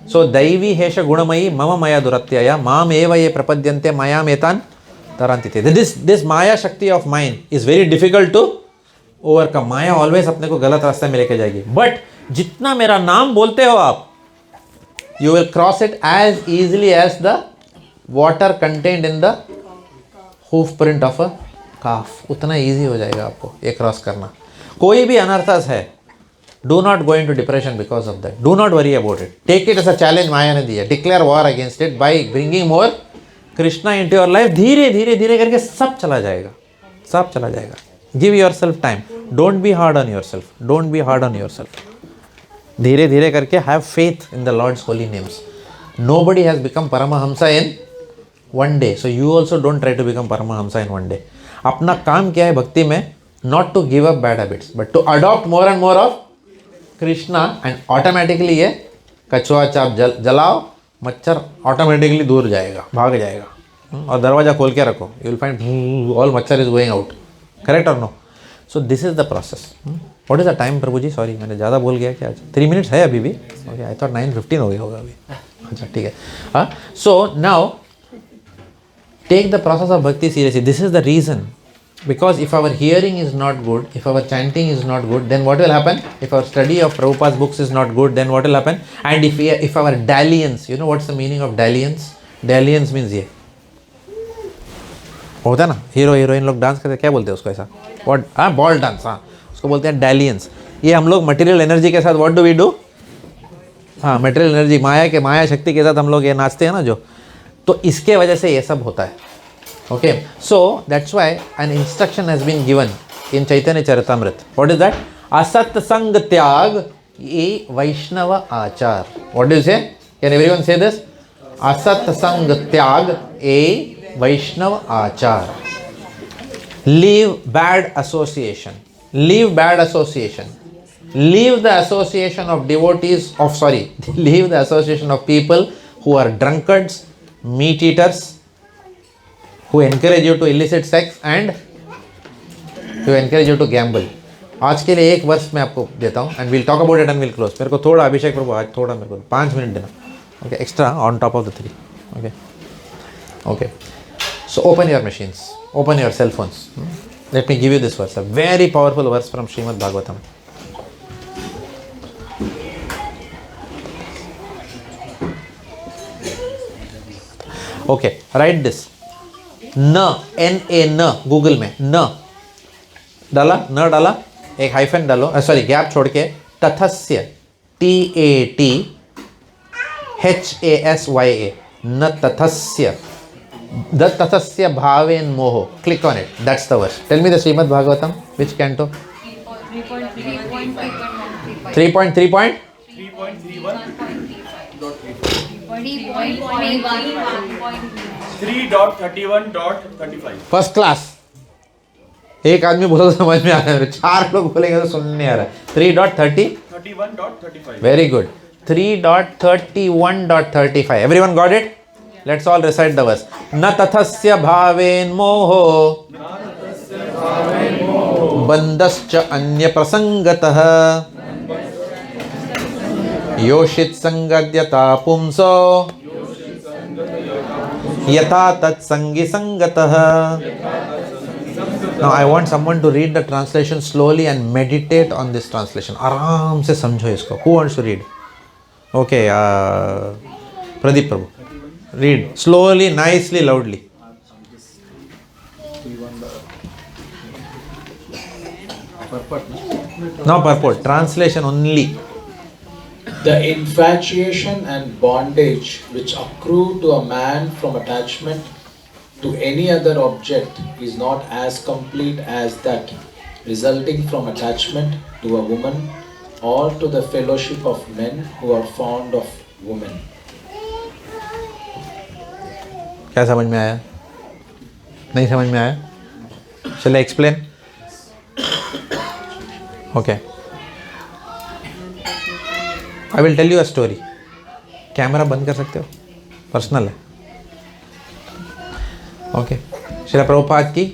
So, Daivi Hesha Gunamayi Mama Maya Duratyaya Mam Eva Ye Prapadyante Maya Metan Tarantite. This Maya Shakti of mine is very difficult to overcome. Maya always अपने को गलत रास्ते में लेके जाएगी. But जितना मेरा नाम बोलते हो आप, you will cross it as easily as the water contained in the hoof print of a calf. उतना easy हो जाएगा आपको ये क्रॉस करना. कोई भी अनर्थस है, do not go into depression because of that. Do not worry about it. Take it as a challenge माया ने दिया. Declare war against it by bringing more Krishna into your life. धीरे धीरे धीरे करके सब चला जाएगा, सब चला जाएगा. Give yourself time. Don't be hard on yourself. Don't be hard on yourself. धीरे धीरे करके have faith in the Lord's holy names. Nobody has become Paramahamsa in one day. So you also don't try to become Paramahamsa in one day. अपना काम क्या है भक्ति में? Not to give up bad habits, but to adopt more and more of Krishna, and automatically ये कछुआ चाप जलाओ, मच्छर ऑटोमेटिकली दूर जाएगा, भाग जाएगा. और दरवाजा खोल के रखो, you will find all मच्छर is going out. Correct or no? So this is the process. What is the time Prabhu ji? Sorry, मैंने ज़्यादा बोल गया क्या? 3 minutes है अभी भी. Okay, I thought 9:15 हो गया होगा अभी. अच्छा ठीक है. हाँ. So now take the process of bhakti seriously. This is the reason. Because if our hearing is not good, if our chanting is not good, then what will happen? If our study of Prabhupada's books is not good, then what will happen? And if our dalliance, you know what's the meaning of dalliance? Dalliance means ये होता है ना, hero heroine लोग dance करते हैं, क्या बोलते हैं उसको ऐसा? What? हाँ, बॉल डांस. हाँ, उसको बोलते हैं dalliance. ये हम लोग मटेरियल एनर्जी के साथ what do we do? हाँ, मटेरियल एनर्जी, माया शक्ति के साथ हम लोग ये नाचते हैं ना जो, तो इसके वजह से ये सब होता है. Okay, so that's why an instruction has been given in Chaitanya Charitamrita. What is that? Asat sang tyag e Vaishnava achar. What do you say? Can everyone say this? Asat sang tyag e Vaishnava achar. Leave bad association. Leave bad association. Leave the association of devotees of, sorry, leave the association of people who are drunkards, meat eaters, who encourage you to illicit sex and who encourage you to gamble. आज के लिए 1 वर्ष मैं आपको देता हूँ and we'll talk about it and we'll close. मेरे को थोड़ा अभिषेक प्रभु आज थोड़ा मेरे को 5 मिनट देना. Okay, extra on top of the 3. Okay. Okay. So open your machines, open your cell phones. Let me give you this verse, a very powerful verse from Srimad Bhagavatam. Okay, write this. न, N-A-N, Google में न डाला, न डाला, एक hyphen डालो, sorry gap छोड़ के, तथस्य, T-A-T-H-A-S-Y-A, न तथस्य, द तथस्य भावेन मोहो. Click on it. That's the verse. Tell me the Srimad Bhagavatam. Which canto? 3.3. 3.31.35. First class. एक आदमी बोला तो समझ में आ रहा है, 4 लोग बोलेंगे तो सुनने नहीं आ रहा है. 3.31.35. Very good. 3.31.35. Everyone got it? Let's all recite the verse. न तथस्य भावेन मोहो बंधश्च अन्य प्रसंगतः योषित संगद्यता पुंसो यथा तत्संगी संगतः. Now I want someone to read the translation slowly and meditate on this translation. आराम से समझो इसको. Who wants to read? Okay, Pradeep Prabhu. Read slowly, nicely, loudly. No purport. Translation only. The infatuation and bondage which accrue to a man from attachment to any other object is not as complete as that resulting from attachment to a woman or to the fellowship of men who are fond of women. क्या समझ में आया? नहीं समझ में आया? Shall I explain? Okay. I will tell you a story. Camera बंद कर सकते हो? पर्सनल है. ओके. श्रील प्रभुपाद की